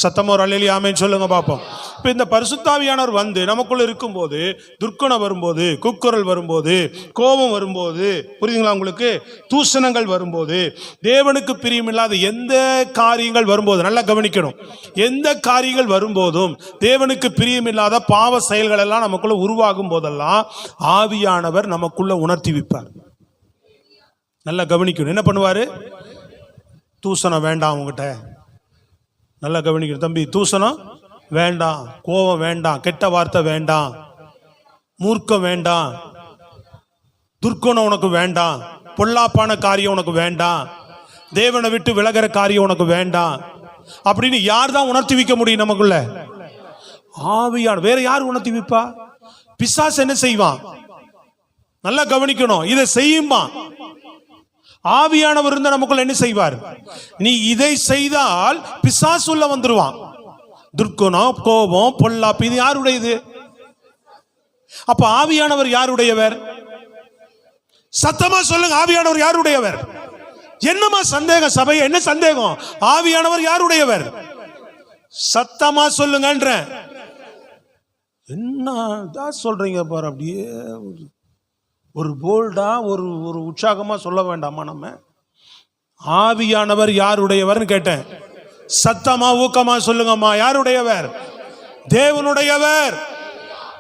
சத்தமா ஒரு அல்லேலூயா ஆமென் சொல்லுங்க பாப்போம். இப்ப இந்த பரிசுத்தாவியானவர் வந்து நமக்குள்ள இருக்கும்போது, துர்க்குணம் வரும்போது, குக்குரல் வரும்போது, கோபம் வரும்போது, புரியுதுங்களா உங்களுக்கு, தூஷணங்கள் வரும்போது, தேவனுக்கு பிரியமில்லாத எந்த காரியங்கள் வரும்போது, நல்லா கவனிக்கணும், எந்த காரியங்கள் வரும்போதும் தேவனுக்கு பிரியமில்லாத பாவ செயல்கள் எல்லாம் நமக்குள்ள உருவாகும் போதெல்லாம் ஆவியானவர் நமக்குள்ள உணர்த்தி வைப்பார். நல்லா கவனிக்கணும். என்ன பண்ணுவாரு? தூஷணம் வேண்டாம் உங்ககிட்ட. நல்லா கவனிக்கணும் தம்பி, தூஷணம் வேண்டாம், கோபம் வேண்டாம், கெட்ட வார்த்தை வேண்டாம், மூர்க்கம் வேண்டாம், துர்க்குணம் உனக்கு வேண்டாம், பொல்லாப்பான காரியம் உனக்கு வேண்டாம், தேவனை விட்டு விலகிற காரியம் உனக்கு வேண்டாம் அப்படின்னு யார் தான் உணர்த்தி வைக்க முடியும் நமக்குள்ள? ஆவியான. வேற யார் உணர்த்தி வைப்பா? பிசாசு என்ன செய்வான்? நல்லா கவனிக்கணும், இதை செய்யுமா. ஆவியானவர் இருந்தா நமக்குள்ள என்ன செய்வார்? நீ இதை செய்தால் பிசாசு உள்ள வந்துருவான். துர்க்குணம், கோபம், பொல்லாப்பு இது யாருடையது? அப்ப ஆவியானவர் யாருடையவர்? சத்தமா சொல்லுங்க, ஆவியானவர் யாருடையவர்? என்னமா சந்தேகம் சபையை? என்ன சந்தேகம்? ஆவியானவர் யாருடையவர்? சத்தமா சொல்லுங்கன்ற. என்ன சொல்றீங்க பாரு, அப்படியே ஒரு போல்டா ஒரு உற்சாகமா சொல்ல வேண்டாமா? நம்ம ஆவியானவர் யாருடையவர் கேட்டேன். சத்தமா ஊக்கமா சொல்லுங்கம்மா. யாருடையவர்? தேவனுடையவர்.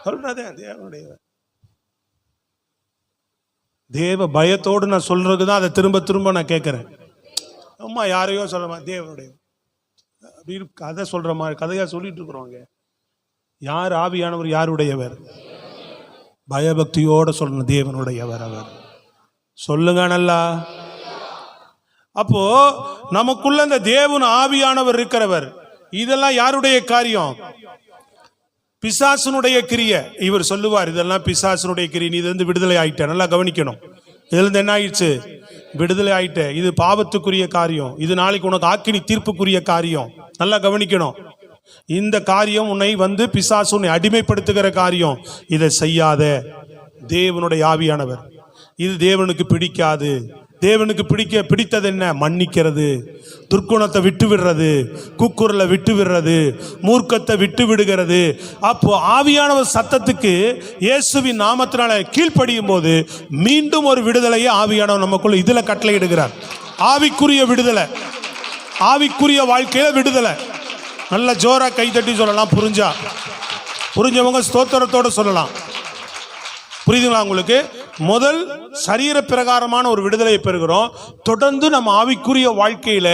சொல்றதே தேவனுடையவர். தேவ பயத்தோடு நான் சொல்றதுதான் அதை திரும்ப திரும்ப நான் கேட்கிறேன். அம்மா யாரையோ சொல்ற தேவனுடையவர் அப்படி கதை சொல்ற மாதிரி கதையா சொல்லிட்டு இருக்கிறோங்க. யார் ஆவியானவர்? யாருடையவர்? பயபக்தியோட சொல்லணும், தேவனுடையவர் அவர். சொல்லுங்க நல்லா. அப்போ நமக்குள்ள இந்த தேவன் ஆவியானவர் இருக்கிறவர். இதெல்லாம் யாருடைய காரியம்? பிசாசனுடைய கிரியை. இவர் சொல்லுவார், இதெல்லாம் பிசாசனுடைய கிரியை, நீ இதிலிருந்து விடுதலை ஆயிட்ட. நல்லா கவனிக்கணும், இதிலிருந்து என்ன ஆயிடுச்சு? விடுதலை ஆயிட்ட. இது பாவத்துக்குரிய காரியம், இது நாளைக்கு உனக்கு ஆக்கினி தீர்ப்புக்குரிய காரியம். நல்லா கவனிக்கணும். இந்த காரியம் உன்னை வந்து பிசாசு உன்னை அடிமைப்படுத்துகிற காரியம். இதை செய்யாத. தேவனுடைய ஆவியானவர். இது தேவனுக்கு பிடிக்காது. தேவனுக்கு பிடித்தது என்ன? மன்னிக்கிறது, துர்க்குணத்தை விட்டு விடுறது, குக்குரலை விட்டு விடுறது, மூர்க்கத்தை விட்டு விடுகிறது. அப்போ ஆவியானவர் சத்தத்துக்கு இயேசுவின் நாமத்தினால கீழ்ப்படியும் போது மீண்டும் ஒரு விடுதலையை ஆவியானவர் நமக்குள்ள இதுல கட்டளையிடுகிறார். ஆவிக்குரிய விடுதலை, ஆவிக்குரிய வாழ்க்கையில விடுதலை. நல்ல ஜோரா கைத்தட்டி சொல்லலாம். புரிஞ்சவங்க ஸ்தோத்திரத்தோட சொல்லலாம். புரியுதுங்களா உங்களுக்கு? முதல் சரீர பிரகாரமான ஒரு விடுதலையை பெறுகிறோம். தொடர்ந்து நம்ம ஆவிக்குரிய வாழ்க்கையில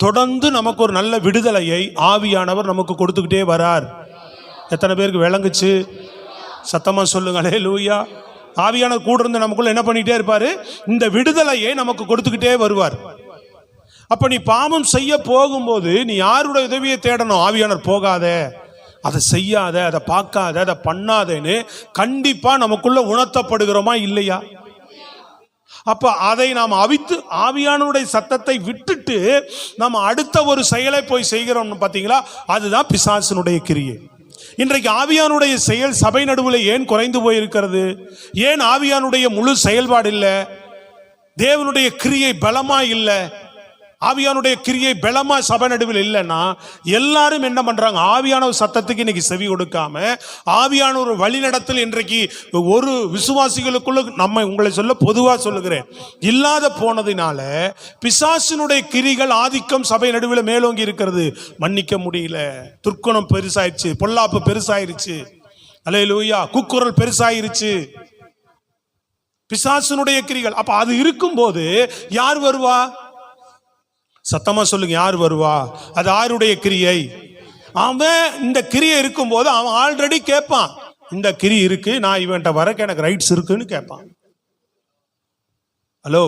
தொடர்ந்து நமக்கு ஒரு நல்ல விடுதலையை ஆவியானவர் நமக்கு கொடுத்துக்கிட்டே வரார். எத்தனை பேருக்கு விளங்குச்சு? சத்தமா சொல்லுங்க அல்லேலூயா. ஆவியானவர் கூட இருந்து நமக்குள்ள என்ன பண்ணிட்டே இருப்பாரு? இந்த விடுதலையை நமக்கு கொடுத்துக்கிட்டே வருவார். அப்ப நீ பாவம் செய்ய போகும்போது நீ யாருடைய உதவியை தேடணும்? ஆவியானவர் போகாத, அதை செய்யாத, அதை பார்க்காத, அதை பண்ணாதேன்னு கண்டிப்பா நமக்குள்ள உணர்த்தப்படுகிறோமா இல்லையா? அப்ப அதை நாம் அவித்து ஆவியானவருடைய சத்தத்தை விட்டுட்டு நம்ம அடுத்த ஒரு செயலை போய் செய்கிறோம் பாத்தீங்களா? அதுதான் பிசாசினுடைய கிரியை. இன்றைக்கு ஆவியானுடைய செயல் சபை நடுவில் ஏன் குறைந்து போயிருக்கிறது? ஏன் ஆவியானுடைய முழு செயல்பாடு இல்லை? தேவனுடைய கிரியை பலமா இல்லை. ஆவியானுடைய கிரியை பலமா சபை நடுவில் இல்லைன்னா எல்லாரும் என்ன பண்றாங்க? ஆவியானவர் சத்தத்துக்கு இன்னைக்கு செவி கொடுக்காம ஆவியான ஒரு வழிநடத்தல் இன்றைக்கு ஒரு விசுவாசிகளுக்குள்ள நம்ம உங்களை சொல்ல பொதுவா சொல்லுகிறேன் இல்லாத போனதினால பிசாசினுடைய கிரிகள் ஆதிக்கம் சபை நடுவில் மேலோங்கி இருக்கிறது. மன்னிக்க முடியல, துர்க்குணம் பெருசாயிருச்சு, பொல்லாப்பு பெருசாயிருச்சு, அல்லேலூயா, குக்குரல் பெருசாயிருச்சு, பிசாசினுடைய கிரிகள். அப்ப அது இருக்கும்போது யார் வருவா? சத்தமா சொல்லுங்க, யார் வருவா? அது யாருடைய கிரியை? அவன் இந்த கிரியை இருக்கும்போது அவன் ஆல்ரெடி கேட்பான், இந்த கிரி இருக்கு, நான் இவன்ட்ட வரக்கு எனக்கு ரைட்ஸ் இருக்குன்னு கேட்பான். ஹலோ,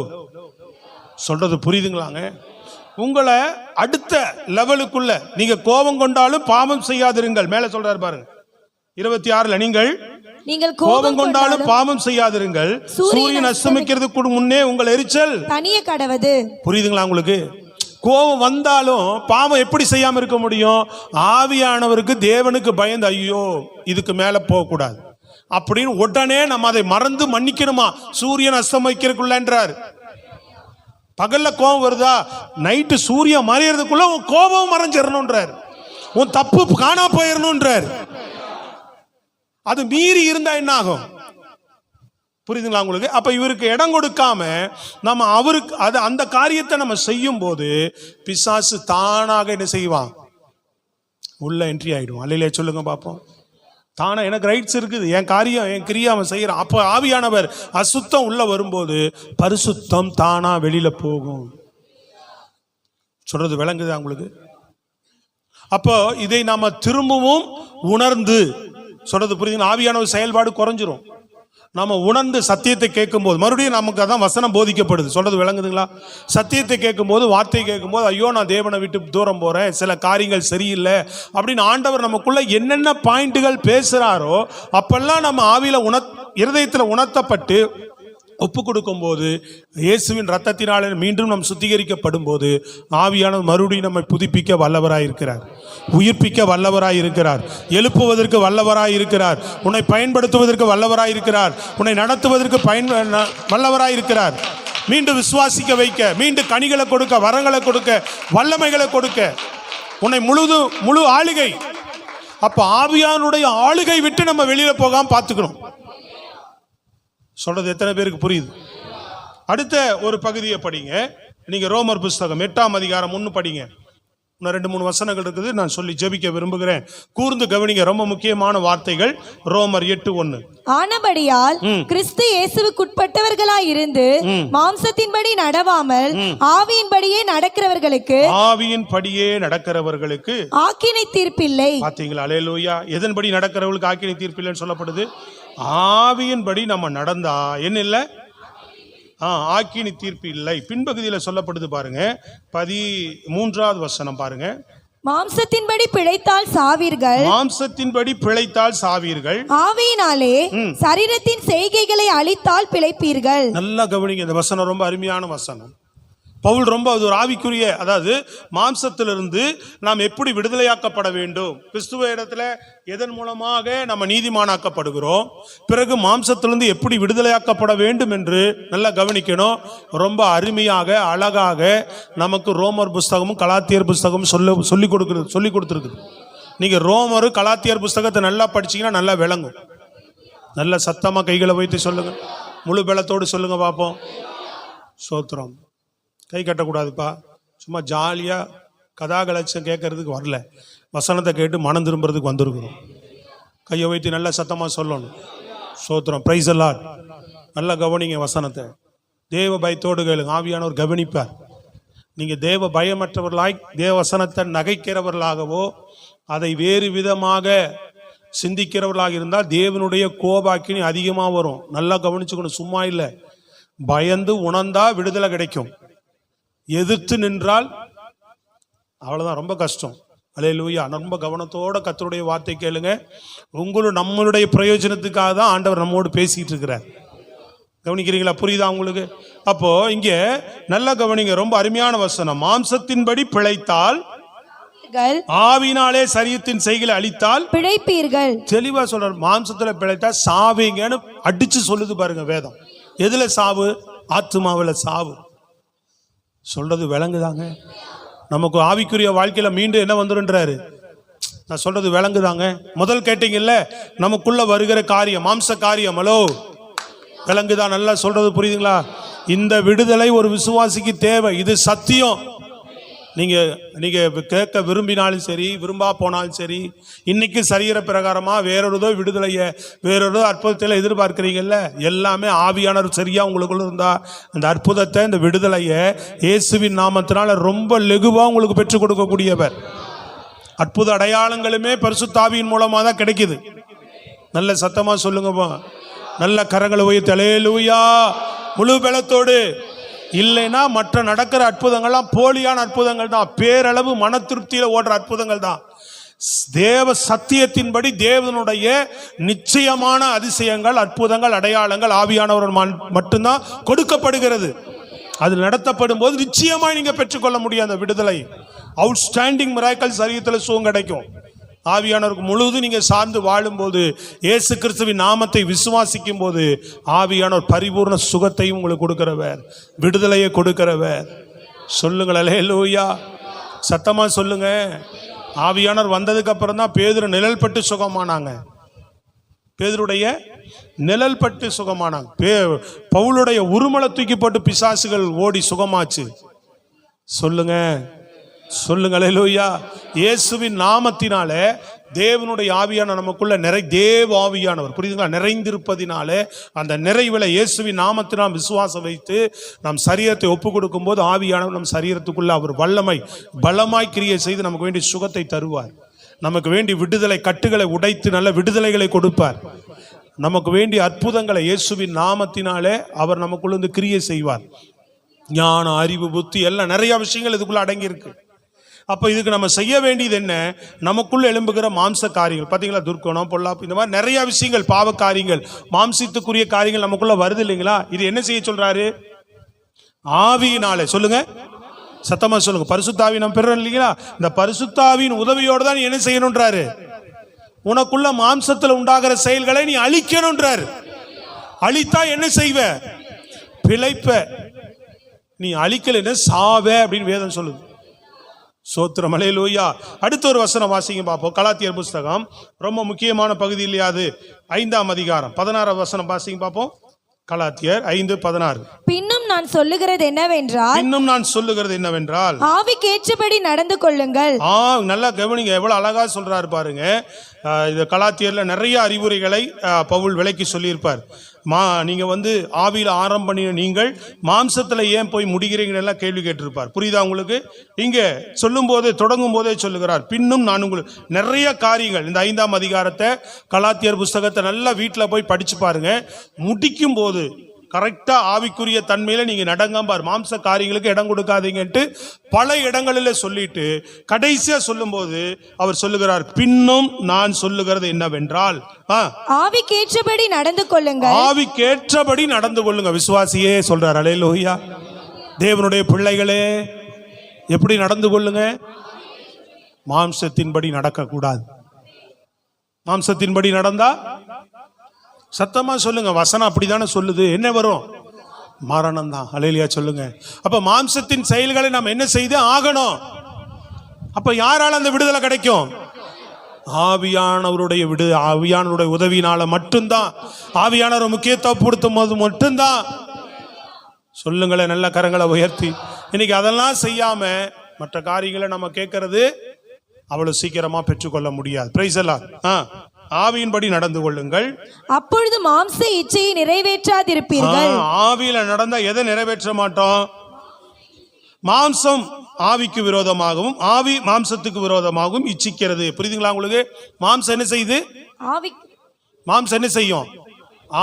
சொல்றது புரியுதுங்களாங்க? உங்களை அடுத்த லெவலுக்குள்ள நீங்க கோபம் கொண்டாலும் பாவம் செய்யாதிருங்கள். மேல சொல்றாரு பாருங்க 26ல, நீங்கள் கோபம் கொண்டாலும் பாவம் செய்யாதிருங்கள், சூரியன் அஸ்தமிக்கிறதுக்கு முன்னே உங்கள் எரிச்சல் தனிய கடவது. புரியுதுங்களா உங்களுக்கு? கோபம் வந்தாலும் பாவம் எப்படி செய்யாம இருக்க முடியும்? ஆவியானவருக்கு தேவனுக்கு பயந்து ஐயோ இதுக்கு மேல போக கூடாது அப்படின்னு உடனே நம்ம அதை மறந்து மன்னிக்கணுமா? சூரியன் அஸ்தமிக்கிறதுக்குள்ளன்றார். பகல்ல கோபம் வருதா, நைட்டு சூரியன் மறையறதுக்குள்ள கோபம் மறைஞ்சிடணும்ன்றார். உன் தப்பு காணா போயிடணும்ன்றார். அது மீறி இருந்தா என்ன ஆகும் புரியுதுங்களா உங்களுக்கு? அப்ப இவருக்கு இடம் கொடுக்காம நம்ம அவருக்கு அது அந்த காரியத்தை நம்ம செய்யும் போது பிசாசு தானாக என்ன செய்வான், உள்ள என்ட்ரி ஆயிடும். அல்லையிலே சொல்லுங்க பாப்போம். தானே எனக்கு ரைட்ஸ் இருக்குது, என் காரியம் என் கிரியா அவன் செய்யறான். அப்போ ஆவியானவர் அசுத்தம் உள்ள வரும்போது பரிசுத்தம் தானா வெளியில போகும். சொல்றது விளங்குதா உங்களுக்கு? அப்போ இதை நாம திரும்பவும் உணர்ந்து சொல்றது புரியுதுங்களா? ஆவியானவர் செயல்பாடு குறைஞ்சிரும். நம்ம உணர்ந்து சத்தியத்தை கேட்கும் போது மறுபடியும் நமக்கு அதான் வசனம் போதிக்கப்படுது. சொல்றது விளங்குதுங்களா? சத்தியத்தை கேட்கும் போது, வார்த்தை கேட்கும் போது, ஐயோ நான் தேவனை விட்டு தூரம் போறேன், சில காரியங்கள் சரியில்லை அப்படின்னு ஆண்டவர் நமக்குள்ள என்னென்ன பாயிண்ட்டுகள் பேசுறாரோ அப்பெல்லாம் நம்ம ஆவியில இருதயத்தில் உணர்த்தப்பட்டு ஒப்பு கொடுக்கும் போது, இயேசுவின் ரத்தத்தினால மீண்டும் நம் சுத்திகரிக்கப்படும் போது ஆவியானவர் மறுபடியும் நம்மை புதுப்பிக்க வல்லவராயிருக்கிறார், உயிர்ப்பிக்க வல்லவராயிருக்கிறார், எழுப்புவதற்கு வல்லவராயிருக்கிறார், உன்னை பயன்படுத்துவதற்கு வல்லவராயிருக்கிறார், உன்னை நடத்துவதற்கு வல்லவராயிருக்கிறார், மீண்டும் விசுவாசிக்க வைக்க, மீண்டும் கனிகளை கொடுக்க, வரங்களை கொடுக்க, வல்லமைகளை கொடுக்க, உன்னை முழு ஆளுகை. அப்ப ஆவியானுடைய ஆளுகை விட்டு நம்ம வெளியில போகாம பார்த்துக்கணும். சொல்றது எத்தனை பேருக்கு புரியுது? அடுத்த ஒரு பகுதியை படிங்க. நீங்க ரோமர் புஸ்தகம் 8ஆம் அதிகாரம் 1 படிங்க. இன்னும் 2-3 வசனங்கள் இருக்குது, நான் சொல்லி ஜெபிக்க விரும்புகிறேன். கூர்ந்து கவனிங்க, ரொம்ப முக்கியமான வார்த்தைகள். ரோமர் 8:1. ஆனபடியால் கிறிஸ்து இயேசுவுக்குட்பட்டவர்களாய் இருந்து மாம்சத்தின்படி நடவாமல் ஆவியின்படியே நடக்கிறவர்களுக்கு ஆக்கினை தீர்ப்பில்லை. பாத்தீங்களா? அல்லேலூயா. எதன்படி நடக்கிறவர்களுக்கு ஆக்கினை தீர்ப்பில்லைன்னு சொல்லப்படுது? ஆவியின்படி நம்ம நடந்தா என்ன இல்லை, ஆக்கினி தீர்ப்பு இல்லை. பின்பகுதியில் சொல்லப்படுது பாருங்க, 13வது வசனம் பாருங்க. மாம்சத்தின்படி பிழைத்தால் சாவீர்கள், மாம்சத்தின்படி பிழைத்தால் சாவீர்கள், ஆவியினாலே சரீரத்தின் செய்கைகளை அழித்தால் பிழைப்பீர்கள். நல்லா கவனிங்க, இந்த வசனம் ரொம்ப அருமையான வசனம். பவுல் ரொம்ப அது ஒரு ஆவிக்குரிய, அதாவது மாம்சத்திலிருந்து நாம் எப்படி விடுதலையாக்கப்பட வேண்டும், கிறிஸ்துவ இடத்துல எதன் மூலமாக நம்ம நீதிமானாக்கப்படுகிறோம், பிறகு மாம்சத்திலிருந்து எப்படி விடுதலையாக்கப்பட வேண்டும் என்று நல்லா கவனிக்கணும். ரொம்ப அருமையாக அழகாக நமக்கு ரோமர் புஸ்தகமும் கலாத்தியர் புஸ்தகமும் சொல்லி கொடுத்துருக்குது. நீங்க ரோமர் கலாத்தியர் புஸ்தகத்தை நல்லா படிச்சீங்கன்னா நல்லா விளங்கும். நல்ல சத்தமா கைகளை வைத்து சொல்லுங்க, முழு பலத்தோடு சொல்லுங்க பார்ப்போம். சோத்திரம். கை கட்டக்கூடாதுப்பா, சும்மா ஜாலியாக கதாகலட்சம் கேட்கறதுக்கு வரல, வசனத்தை கேட்டு மனம் திரும்புறதுக்கு வந்திருக்கிறோம். கையை வைத்து நல்ல சத்தமாக சொல்லணும். சோத்திரம். Praise the Lord. நல்லா கவனிங்க வசனத்தை, தேவ பயத்தோடு கேளுங்க, ஆவியானவர் கவனிப்பார். நீங்கள் தேவ பயமற்றவர்களாய் தேவ வசனத்தை நகைக்கிறவர்களாகவோ அதை வேறு விதமாக சிந்திக்கிறவர்களாக இருந்தால் தேவனுடைய கோபாக்கினி அதிகமாக வரும். நல்லா கவனிச்சுக்கணும், சும்மா இல்லை. பயந்து உணர்ந்தா விடுதலை கிடைக்கும், எதிர்த்து நின்றால் அவ்வளவுதான், ரொம்ப கஷ்டம். அல்லேலூயா. ரொம்ப கவனத்தோட கர்த்தருடைய வார்த்தை கேளுங்க. நம்மளுடைய பிரயோஜனத்துக்காக தான் ஆண்டவர் நம்மோடு பேசிட்டு இருக்கிறார். கவனிக்கிறீங்களா? புரியுதா உங்களுக்கு? அப்போ இங்க நல்லா கவனிங்க, ரொம்ப அருமையான வசனம். மாம்சத்தின்படி பிழைத்தால் ஆவினாலே சரீரத்தின் செய்களை அழித்தால் பிழைப்பீர்கள். தெளிவா சொல்ற, மாம்சத்துல பிழைத்தா சாவீங்கன்னு அடிச்சு சொல்லுது பாருங்க வேதம். எதுல சாவு? ஆத்துமாவில சாவு. சொல்றது விளங்குதாங்க? நமக்கு ஆவிக்குரிய வாழ்க்கையில மீண்டும் என்ன வந்துருன்றாரு? நான் சொல்றது விளங்குதாங்க? முதல் கேட்டீங்கல்ல, நமக்குள்ள வருகிற காரியம் மாம்ச காரியம். ஹலோ, விளங்குதா? நல்லா சொல்றது புரியுதுங்களா? இந்த விடுதலை ஒரு விசுவாசிக்கு தேவை. இது சத்தியம். நீங்க கேட்க விரும்பினாலும் சரி, விரும்பா போனாலும் சரி, இன்னைக்கு சரீர பிரகாரமா வேறொருதோ விடுதலைய, வேறொரு அற்புதத்தில் எதிர்பார்க்கிறீங்கல்ல, எல்லாமே ஆவியானவர் சரியா உங்களுக்குள்ள இருந்தா அந்த அற்புதத்தை, இந்த விடுதலைய இயேசுவின் நாமத்தினால ரொம்ப லெகுவா உங்களுக்கு பெற்றுக் கொடுக்கக்கூடியவர். அற்புத அடையாளங்களுமே பரிசுத்த ஆவியின் மூலமா தான் கிடைக்குது. நல்ல சத்தமா சொல்லுங்கப்பா, நல்ல கரங்களை உயர்த்தி அல்லேலூயா முழு பலத்தோடு. இல்லைன்னா மற்ற நடக்கிற அற்புதங்கள்லாம் போலியான அற்புதங்கள் தான், பேரளவு மன திருப்தியில ஓடுற அற்புதங்கள் தான். தேவ சத்தியத்தின்படி தேவனுடைய நிச்சயமான அதிசயங்கள், அற்புதங்கள், அடையாளங்கள் ஆவியானவர் மட்டும்தான் கொடுக்கப்படுகிறது. அது நடத்தப்படும் போது நிச்சயமாய் நீங்க பெற்றுக்கொள்ள முடியும் அந்த விடுதலை. அவுட்ஸ்டாண்டிங் மிராக்கிள் சரீரத்தில் சுகம் கிடைக்கும். ஆவியானவருக்கு முழுவதும் நீங்க சார்ந்து வாழும் போது, இயேசு கிறிஸ்துவின் நாமத்தை விசுவாசிக்கும் போது ஆவியானவர் பரிபூர்ண சுகத்தையும் உங்களுக்கு கொடுக்கிறவர், விடுதலையை கொடுக்கிறவர். சொல்லுங்கள் அல்லேலூயா, சத்தமா சொல்லுங்க. ஆவியானவர் வந்ததுக்கு அப்புறம் தான் பேதுரு நிழல் பட்டு சுகமானாங்க. பேதுருடைய நிழல் பட்டு சுகமானாங்க. பவுலுடைய உருமலை தூக்கி போட்டு பிசாசுகள் ஓடி சுகமாச்சு. சொல்லுங்க சொல்லுங்க அல்லேலூயா. இயேசுவின் நாமத்தினாலே தேவனுடைய ஆவியான நமக்குள்ள தேவ ஆவியானவர், புரியுதுங்களா, நிறைந்திருப்பதினாலே அந்த நிறைவில் இயேசுவின் நாமத்தினால் விசுவாசம் வைத்து நம் சரீரத்தை ஒப்பு கொடுக்கும் போது ஆவியானவர் நம் சரீரத்துக்குள்ள அவர் வல்லமை பலமாய் கிரியை செய்து நமக்கு வேண்டிய சுகத்தை தருவார். நமக்கு வேண்டிய விடுதலை கட்டுகளை உடைத்து நல்ல விடுதலைகளை கொடுப்பார். நமக்கு வேண்டிய அற்புதங்களை இயேசுவின் நாமத்தினாலே அவர் நமக்குள்ள கிரியை செய்வார். ஞானம், அறிவு, புத்தி எல்லாம் நிறைய விஷயங்கள் இதுக்குள்ள அடங்கி இருக்கு. அப்ப இதுக்கு நம்ம செய்ய வேண்டியது என்ன? நமக்குள்ள எழும்புகிற மாம்ச காரியங்கள் பாத்தீங்களா, துர்க்கணம், பொல்லாப்பு, இந்த மாதிரி நிறைய விஷயங்கள், பாவ காரியங்கள், மாம்சத்துக்குரிய காரியங்கள் நமக்குள்ள வருது இல்லைங்களா? இது என்ன செய்ய சொல்றாரு? ஆவியினாலே. சொல்லுங்க, சத்தமா சொல்லுங்க. பரிசுத்தாவி நம்ம பெறணும் இல்லைங்களா? இந்த பரிசுத்தாவின் உதவியோடு தான் நீ என்ன செய்யணும்ன்றாரு? உனக்குள்ள மாம்சத்துல உண்டாகிற செயல்களை நீ அழிக்கணும்ன்றாரு. அழித்தா என்ன செய்வ? பிழைப்ப. நீ அழிக்கலைன்னு சாவ அப்படின்னு வேதம் சொல்லுது. சோத்திரம், அல்லேலூயா. அடுத்த ஒரு வசனம் வாசிங்க பார்ப்போம். கலாத்தியர் புஸ்தகம் ரொம்ப முக்கியமான பகுதி இல்லையா அது? 5ஆம் அதிகாரம் 16ஆம் வசனம் வாசிங்க பார்ப்போம். கலாத்தியர் 5:16. பின்னும் நான் சொல்லுகிறது என்னவென்றால் ஆவிக்கேற்றபடி நடந்து கொள்ளுங்கள். நல்லா கவனிங்க, எவ்வளவு அழகா சொல்றாரு பாருங்க. இது கலாத்தியர்ல நிறைய அறிவுரைகளை பவுல் விலைக்கு சொல்லியிருப்பார். நீங்க ஆவியில ஆரம்பம் பண்ணின நீங்கள் மாம்சத்துல ஏன் போய் முடிகிறீங்கன்னு எல்லாம் கேள்வி கேட்டிருப்பார். புரியுதா உங்களுக்கு? இங்க சொல்லும் போதே, தொடங்கும் போதே சொல்லுகிறார், பின்னும் நான் உங்களுக்கு நிறைய காரியங்கள். இந்த 5ஆம் அதிகாரத்தை கலாத்தியர் புஸ்தகத்தை நல்லா வீட்டில் போய் படிச்சு பாருங்க. முடிக்கும் போது கரெக்டா ஆவிக்குரிய தன்மையில நீங்க நடங்கம்பார். மாம்ச காரியங்களுக்கு இடம் கொடுக்காதீங்கன்ட்டு பல இடங்களில் சொல்லிட்டு கடைசியா சொல்லும் போது அவர் சொல்லுகிறார், பின்னும் நான் சொல்லுகிறது என்னவென்றால் ஆவிக்கேற்றபடி நடந்து கொள்ளுங்க. ஆவிக்கேற்றபடி நடந்து கொள்ளுங்க. விசுவாசியே சொல்றார். அல்லேலூயா. தேவனுடைய பிள்ளைகளே எப்படி நடந்து கொள்ளுங்க? மாம்சத்தின்படி நடக்க கூடாது. மாம்சத்தின்படி நடந்தா சத்தமா சொல்லுங்க, வசனம் அப்படித்தானே சொல்லுது. என்ன வரும்? மரணம் தான். அல்லேலூயா சொல்லுங்க. அப்ப மாம்சத்தின் செயல்களை நாம் என்ன செய்து ஆகணும்? அப்ப யாரால அந்த விடுதலை கிடைக்கும்? ஆவியானவருடைய உதவினால மட்டும்தான். ஆவியானவர் முக்கியத்துவம் கொடுத்தும் போது மட்டும்தான். சொல்லுங்களேன், நல்ல கரங்களை உயர்த்தி. இன்னைக்கு அதெல்லாம் செய்யாம மற்ற காரியங்களை நம்ம கேட்கறது அவ்வளவு சீக்கிரமா பெற்றுக்கொள்ள முடியாது. பிரைஸ் எல்லாம். ஆவியின்படி நடந்து கொள்ளுங்கள், அப்பொழுது மாம்ச இச்சையை நிறைவேற்றாதிருப்பீர்கள். ஆவியில நடந்தா எதை நிறைவேற்ற மாட்டோம்? மாம்சம் ஆவிக்கு விரோதமாகவும் ஆவி மாம்சத்துக்கு விரோதமாகவும் இச்சிக்கிறது. புரியுதுங்களா உங்களுக்கு? மாம்சம் என்ன செய்யுது? மாம்சம் என்ன செய்யும்?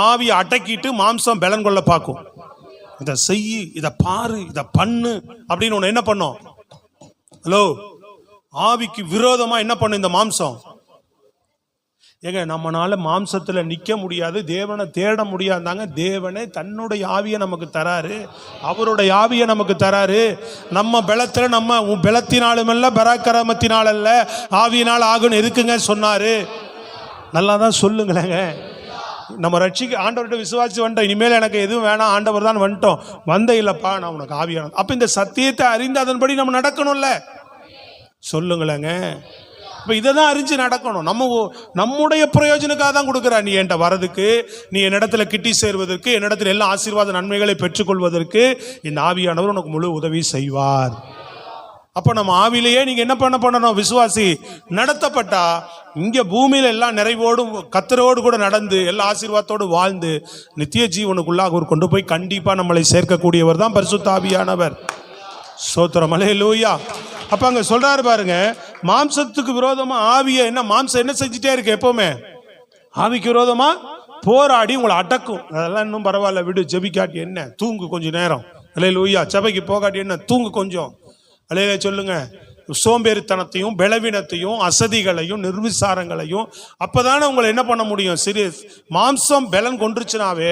ஆவியை அடக்கிட்டு மாம்சம் பலன் கொள்ள பார்க்கும். இதை செய்யி, இதை பாரு, இதை பண்ணு அப்படின்னு ஒண்ணு என்ன பண்ணும்? ஹலோ, ஆவிக்கு விரோதமா என்ன பண்ணும் இந்த மாம்சம்? ஏங்க, நம்மளால மாம்சத்துல நிக்க முடியாது, தேவனை தேட முடியாதாங்க. தேவனே தன்னுடைய ஆவியை நமக்கு தராரு, அவருடைய ஆவியை நமக்கு தராரு. நம்ம பலத்துல, நம்ம பலத்தினாலும் அல்ல, பராக்கிரமத்தினால் அல்ல, ஆவியினால் ஆகுன்னு எதுக்குங்க சொன்னாரு? நல்லா தான் சொல்லுங்களேங்க. நம்ம ரட்சிக்கு ஆண்டவர்கிட்ட விசுவாசி வந்துட்டோம், இனிமேல் எனக்கு எதுவும் வேணாம், ஆண்டவர் தான் வந்துட்டோம். வந்த இல்லப்பா, நான் உனக்கு ஆவியான. அப்ப இந்த சத்தியத்தை அறிந்து அதன்படி நம்ம நடக்கணும்ல. சொல்லுங்களேங்க. இப்போ இதை தான் அறிஞ்சு நடக்கணும். நம்முடைய பிரயோஜனுக்காக தான் கொடுக்குறா. நீ என்கிட்ட வரதுக்கு, நீ என்னிடத்துல கிட்டி சேர்வதற்கு, என்னிடத்துல எல்லா ஆசீர்வாத நன்மைகளை பெற்றுக்கொள்வதற்கு இந்த ஆவியானவர் உனக்கு முழு உதவி செய்வார். அப்போ நம்ம ஆவிலேயே நீங்க என்ன பண்ணணும்? விசுவாசி நடத்தப்பட்டா இங்க பூமியில எல்லாம் நிறைவோடும் கத்தரோடு கூட நடந்து எல்லா ஆசீர்வாதத்தோடு வாழ்ந்து நித்திய ஜீவனுக்குள்ளாக ஒரு கொண்டு போய் கண்டிப்பா நம்மளை சேர்க்கக்கூடியவர் தான் பரிசுத்த ஆவியானவர். ஸ்தோத்திரம், அல்லேலூயா. அப்ப அங்க சொல்றாரு பாருங்க, மாம்சத்துக்கு விரோதமா ஆவிய என்ன, மாம்சம் என்ன செஞ்சுட்டே இருக்கு? எப்பவுமே ஆவிக்கு விரோதமா போராடி உங்களை அடக்கும். அதெல்லாம் இன்னும் பரவாயில்ல, விடு, ஜெபிக்காட்டி என்ன, தூங்கு கொஞ்ச நேரம். அல்லேலூயா. சபைக்கு போகாட்டி என்ன, தூங்கு கொஞ்சம். அல்லேலூயா சொல்லுங்க. சோம்பேறித்தனத்தையும் பலவீனத்தையும் அசதிகளையும் நிர்விசாரங்களையும் அப்பதானே உங்களை என்ன பண்ண முடியும்? மாம்சம் பலன் கொண்டுருச்சுனாவே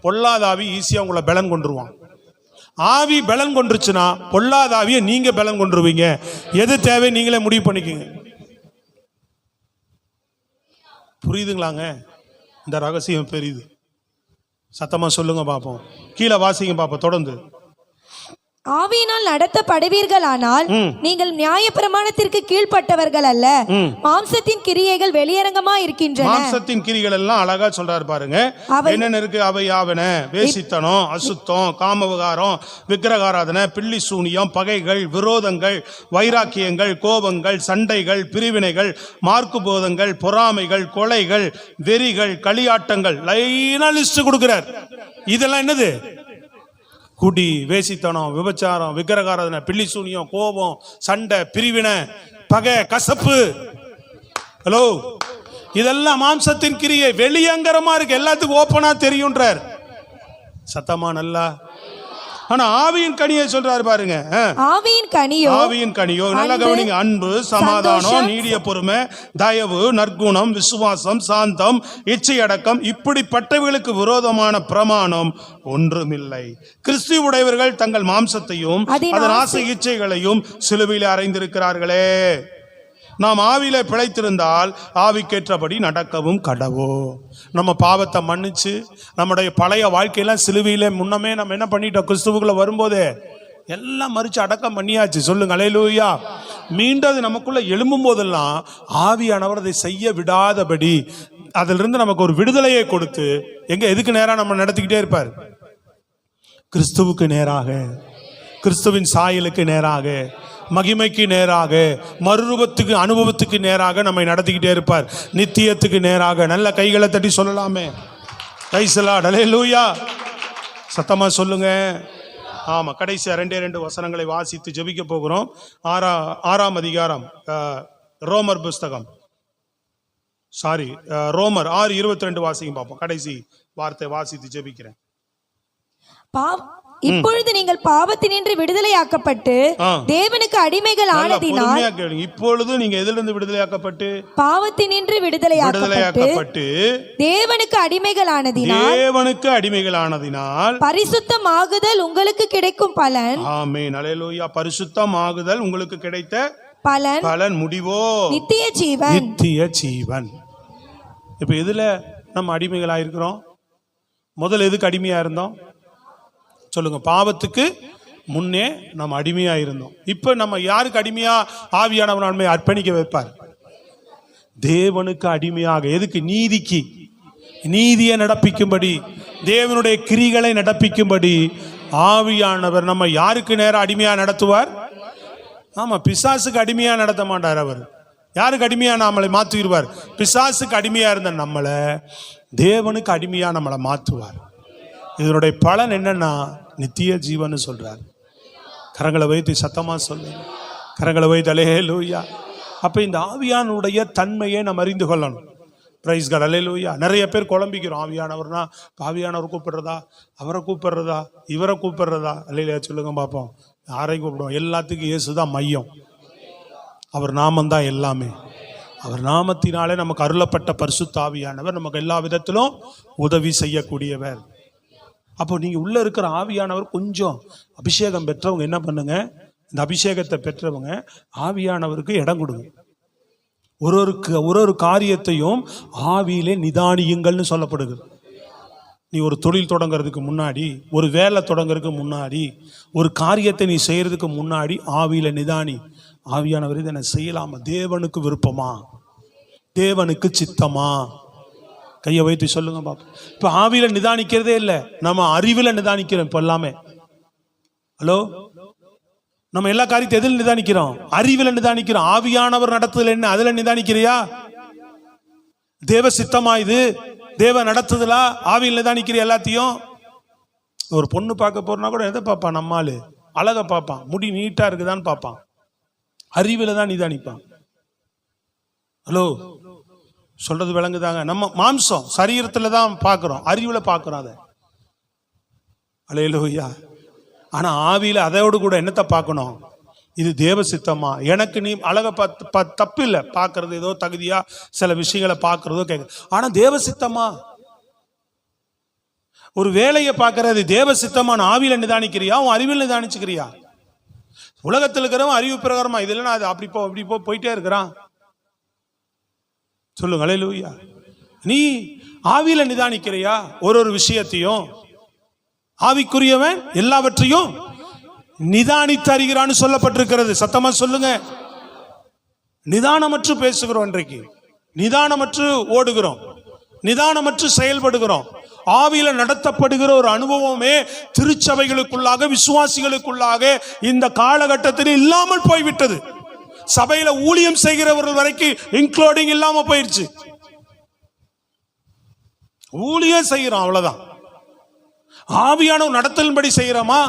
பொல்லாத ஆவி ஈஸியா உங்களை பலன் கொண்டுருவான். ஆவி பலன் கொண்டுருச்சுன்னா பொல்லாத ஆவியை நீங்க பலன் கொண்டுருவீங்க. எது தேவை நீங்களே முடிவு பண்ணிக்கங்க. புரியுதுங்களாங்க? இந்த ரகசியம் பெரியுது. சத்தமா சொல்லுங்க பாப்போம். கீழே வாசிங்க பாப்போம் தொடர்ந்து. ஆவியினால் நடத்தப்படுவீர்களானால் நீங்கள் நியாயப்பிரமாணத்திற்கு கீழ்ப்பட்டவர்கள் அல்ல, மாம்சத்தின் கிரியைகள் வெளியரங்கமா இருக்கின்றன. மாம்சத்தின் கிரிகள் எல்லாம் அழகா சொல்றாரு பாருங்க. என்னென்ன இருக்கு? அவை யாவன: வேசித்தனம், அசுத்தம், காமவிகாரம், விக்கிரகாராதனை, பில்லி சூனியம், பகைகள், விரோதங்கள், வைராக்கியங்கள், கோபங்கள், சண்டைகள், பிரிவினைகள், மார்க்கு போதங்கள், பொறாமைகள், கொலைகள், வெறிகள், களியாட்டங்கள். லைனா லிஸ்ட் கொடுக்கிறார். இதெல்லாம் என்னது? குடி, வேசித்தனம், விபச்சாரம், விக்கிரகாராதனை, பில்லி சூனியம், கோபம், சண்டை, பிரிவினை, பகை, கசப்பு. ஹலோ, இதெல்லாம் மாம்சத்தின் கிரியை. வெளியங்கரமா இருக்கு, எல்லாத்துக்கும் ஓப்பனா தெரியும்ன்றார். சத்தமா நல்லா. ஆனா ஆவியின் கனியை சொல்றாரு பாருங்க. ஆவியின் கனியோ நல்லா கவனிங்க: அன்பு, சமாதானம், நீடிய பொறுமை, தயவு, நற்குணம், விசுவாசம், சாந்தம், இச்சையடக்கம். இப்படிப்பட்டவர்களுக்கு விரோதமான பிரமாணம் ஒன்றுமில்லை. கிறிஸ்துவுடையவர்கள் தங்கள் மாம்சத்தையும் அதன் ஆசை இச்சைகளையும் சிலுவையில் அறைந்திருக்கிறார்களே. நாம் ஆவியில பிழைத்திருந்தால் ஆவிக்கேற்றபடி நடக்கவும் கடவோ. நம்ம பாவத்தை மன்னிச்சு நம்முடைய பழைய வாழ்க்கையெல்லாம் சிலுவையில முன்னமே நம்ம என்ன பண்ணிட்டோம்? கிறிஸ்துவுக்குள்ள வரும்போதே எல்லாம் மறிச்சு அடக்கம் பண்ணியாச்சு. சொல்லுங்க அல்லேலூயா. மீண்டும் நமக்குள்ள எழும்பும் போதெல்லாம் ஆவியானவர் அதை செய்ய விடாதபடி அதிலிருந்து நமக்கு ஒரு விடுதலையை கொடுத்து எதுக்கு நேரா நம்ம நடத்திக்கிட்டே இருப்பார்? கிறிஸ்துவுக்கு நேராக, கிறிஸ்துவின் சாயலுக்கு நேராக, மகிமைக்கு நேராக, மறுரூபத்துக்கு, அனுபவத்துக்கு நேராக நம்மை நடத்திக்கிட்டே இருப்பார். நித்தியத்துக்கு நேராக. நல்ல கைகளை தட்டி சொல்லலாமே. Praise the Lord. அல்லேலூயா. சத்தமா சொல்லுங்க. ஆமா, கடைசியா 2 வசனங்களை வாசித்து ஜெபிக்க போகிறோம். 6ஆம் அதிகாரம், ரோமர் புஸ்தகம், ரோமர் 6:22 வாசிங்க பார்ப்போம். கடைசி வார்த்தை வாசித்து ஜெபிக்கிறேன். இப்பொழுது நீங்கள் பாவத்தினின்று விடுதலையாக்கப்பட்டு தேவனுக்கு அடிமைகள் ஆனதினால். இப்பொழுது நீங்க எதிலிருந்து விடுதலையாக்கப்பட்டு? பாவத்தினின்று விடுதலையாக்கப்பட்டு தேவனுக்கு அடிமைகள் ஆனதினால். தேவனுக்கு அடிமைகள் ஆனதினால் பரிசுத்தமாகுதல் உங்களுக்கு கிடைக்கும் பலன். ஆமென். அல்லேலூயா. பரிசுத்தமாகுதல் உங்களுக்கு கிடைத்த பலன் முடிவோ நித்திய ஜீவன். நித்திய ஜீவன். இப்ப எதுல நம்ம அடிமைகளா இருக்கிறோம்? முதல்ல எதுக்கு அடிமையா இருந்தோம்? சொல்லுங்க. பாவத்துக்கு முன்னே நம்ம அடிமையா இருந்தோம். இப்ப நம்ம யாருக்கு அடிமையா ஆவியானவர் நம்மை அர்ப்பணிக்க வைப்பார்? தேவனுக்கு அடிமையாக. எதுக்கு? நீதிக்கு, நீதியை நடப்பிக்கும்படி, தேவனுடைய கிரிகளை நடப்பிக்கும்படி ஆவியானவர் நம்ம யாருக்கு நேரம் அடிமையா நடத்துவார்? ஆமா, பிசாசுக்கு அடிமையா நடத்த மாட்டார். அவர் யாருக்கு அடிமையா நம்மளை மாற்றுவார்? பிசாசுக்கு அடிமையா இருந்த நம்மளை தேவனுக்கு அடிமையா நம்மளை மாற்றுவார். இதனுடைய பலன் என்னன்னா நித்திய ஜீவன் சொல்றார். கரங்களை வைத்து சத்தமா சொல்லுங்க. கரங்களை வைத்து அல்லேலூயா. அப்ப இந்த ஆவியானுடைய தன்மையை நம்ம அறிந்து கொள்ளணும். Praise God. அல்லேலூயா. நிறைய பேர் குழம்பிக்கிறோம். ஆவியானவர்னா ஆவியானவர் கூப்பிடுறதா, அவரை கூப்பிடுறதா, இவரை கூப்பிடுறதா? அல்லேலூயா. சொல்லுங்க பார்ப்போம். யாரையும் கூப்பிடுவோம்? எல்லாத்துக்கும் இயேசுதான் மையம். அவர் நாமந்தான் எல்லாமே. அவர் நாமத்தினாலே நமக்கு அருளப்பட்ட பரிசுத்த ஆவியானவர் நமக்கு எல்லா விதத்திலும் உதவி செய்யக்கூடியவர். அப்போ நீங்க உள்ள இருக்கிற ஆவியானவர் கொஞ்சம் அபிஷேகம் பெற்றவங்க என்ன பண்ணுங்க? இந்த அபிஷேகத்தை பெற்றவங்க ஆவியானவருக்கு இடம் கொடுங்க. ஒரு காரியத்தையும் ஆவியிலே நிதானியுங்கள்னு சொல்லப்படுது. நீ ஒரு தொழில் தொடங்கிறதுக்கு முன்னாடி, ஒரு வேலை தொடங்கிறதுக்கு முன்னாடி, ஒரு காரியத்தை நீ செய்யறதுக்கு முன்னாடி ஆவியில நிதானி. ஆவியானவர் இதை நான் செய்யலாமா? தேவனுக்கு விருப்பமா? தேவனுக்கு சித்தமா? கையை வைத்து சொல்லுங்க பாப்பா. இப்ப ஆவியில நிதானிக்கிறதே இல்லை, நம்ம அறிவுல நிதானிக்கிறோம். இப்ப எல்லாமே ஹலோ, நம்ம எல்லா காரியத்தை எதில் நிதானிக்கிறோம்? அறிவுல நிதானிக்கிறோம். ஆவியானவர் நடத்துதல் என்ன? அதுல நிதானிக்கிறியா? தேவ சித்தமா இது? தேவ நடத்துதலா? ஆவியில் நிதானிக்கிற எல்லாத்தையும். ஒரு பொண்ணு பார்க்க போறனா கூட எதை பார்ப்பான்? நம்மாலு அழகை பார்ப்பான், முடி நீட்டா இருக்குதான்னு பார்ப்பான். அறிவுல தான் நிதானிப்பான். ஹலோ, சொல்றது விளங்குதாங்க? நம்ம மாம்சம் சரீரத்துல தான் பார்க்கிறோம், அறிவுல பார்க்கிறோம் அதை. அல்லேலூயா. ஆனா ஆவியில அதோடு கூட என்னத்தை பார்க்கணும்? இது தேவ சித்தமா? எனக்கு நீ அழக தப்பு இல்லை, பார்க்கறது ஏதோ தகுதியா சில விஷயங்களை பார்க்கறதோ கேட்க. ஆனா தேவ சித்தமா? ஒரு வேலையை பார்க்கறது தேவ சித்தமான ஆவியில நிதானிக்கிறியா, உன் அறிவில் நிதானிச்சுக்கிறியா? உலகத்தில் இருக்கிறவன் அறிவு பிரகாரமா இது இல்லைன்னா அது அப்படி போயிட்டே இருக்கிறான். சொல்லுங்க அல்லேலூயா. நீ ஆவியில நிதானிக்கிறியா? ஒரு விஷயத்தையும்? ஆவிக்குரியவன் எல்லாவற்றையும் நிதானித்து அறிகிறான்னு சொல்லப்பட்டிருக்கிறது. சத்தமா சொல்லுங்க. நிதானமற்று பேசுகிறோம், இன்றைக்கு நிதானமற்று ஓடுகிறோம், நிதானமற்று செயல்படுகிறோம். ஆவியில நடத்தப்படுகிற ஒரு அனுபவமே திருச்சபைகளுக்குள்ளாக, விசுவாசிகளுக்குள்ளாக இந்த காலகட்டத்தில் இல்லாமல் போய்விட்டது. சபையில ஊழியம் செய்கிறவர்கள் வரைக்கும் இன்க்ளூடிங் இல்லாம போயிருச்சு. ஊழியம் செய்கிறோம், அவ்வளவுதான். ஆவியான நடத்தலின்படி செய்யறோமா?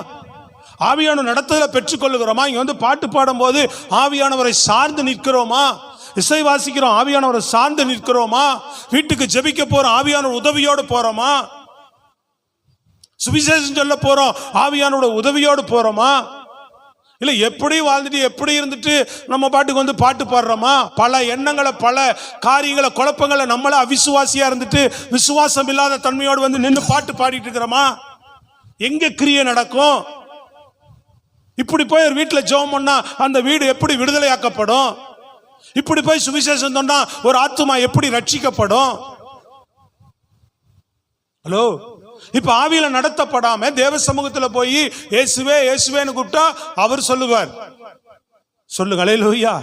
ஆவியான நடத்தல பெற்றுக்கொள்ளுகிறோமா? இங்க வந்து பாட்டு பாடும் போது ஆவியானவரை சார்ந்து நிற்கிறோமா? இசை வாசிக்கிறோம், ஆவியானவரை சார்ந்து நிற்கிறோமா? வீட்டுக்கு ஜெபிக்க போறோம், ஆவியானவர் உதவியோடு போறோமா? சுவிசேஷம் சொல்ல போறோம், ஆவியானோட உதவியோடு போறோமா? இல்ல எப்படி வாழ்ந்துட்டு எப்படி இருந்துட்டு நம்ம பாட்டுக்கு வந்து பாட்டு பாடுறோமா? பல எண்ணங்களை, பல காரியங்களை, குழப்பங்களை, நம்மள அவிசுவாசியா இருந்துட்டு விசுவாசம் இல்லாத தன்மையோடு வந்து நின்று பாட்டு பாடிட்டு இருக்கிறோமா? எங்க கிரியை நடக்கும்? இப்படி போய் ஒரு வீட்டுல ஜெபம் பண்ணா அந்த வீடு எப்படி விடுதலையாக்கப்படும்? இப்படி போய் சுவிசேஷம் சொன்னா ஒரு ஆத்துமா எப்படி ரட்சிக்கப்படும்? ஹலோ, இப்ப ஆவியில நடத்தப்படாம தேவ சமூகத்துல போய் இயேசுவே இயேசுவேன்னு கூப்பிட்டா அவர் சொல்லுவார். சொல்லுங்க அல்லேலூயா.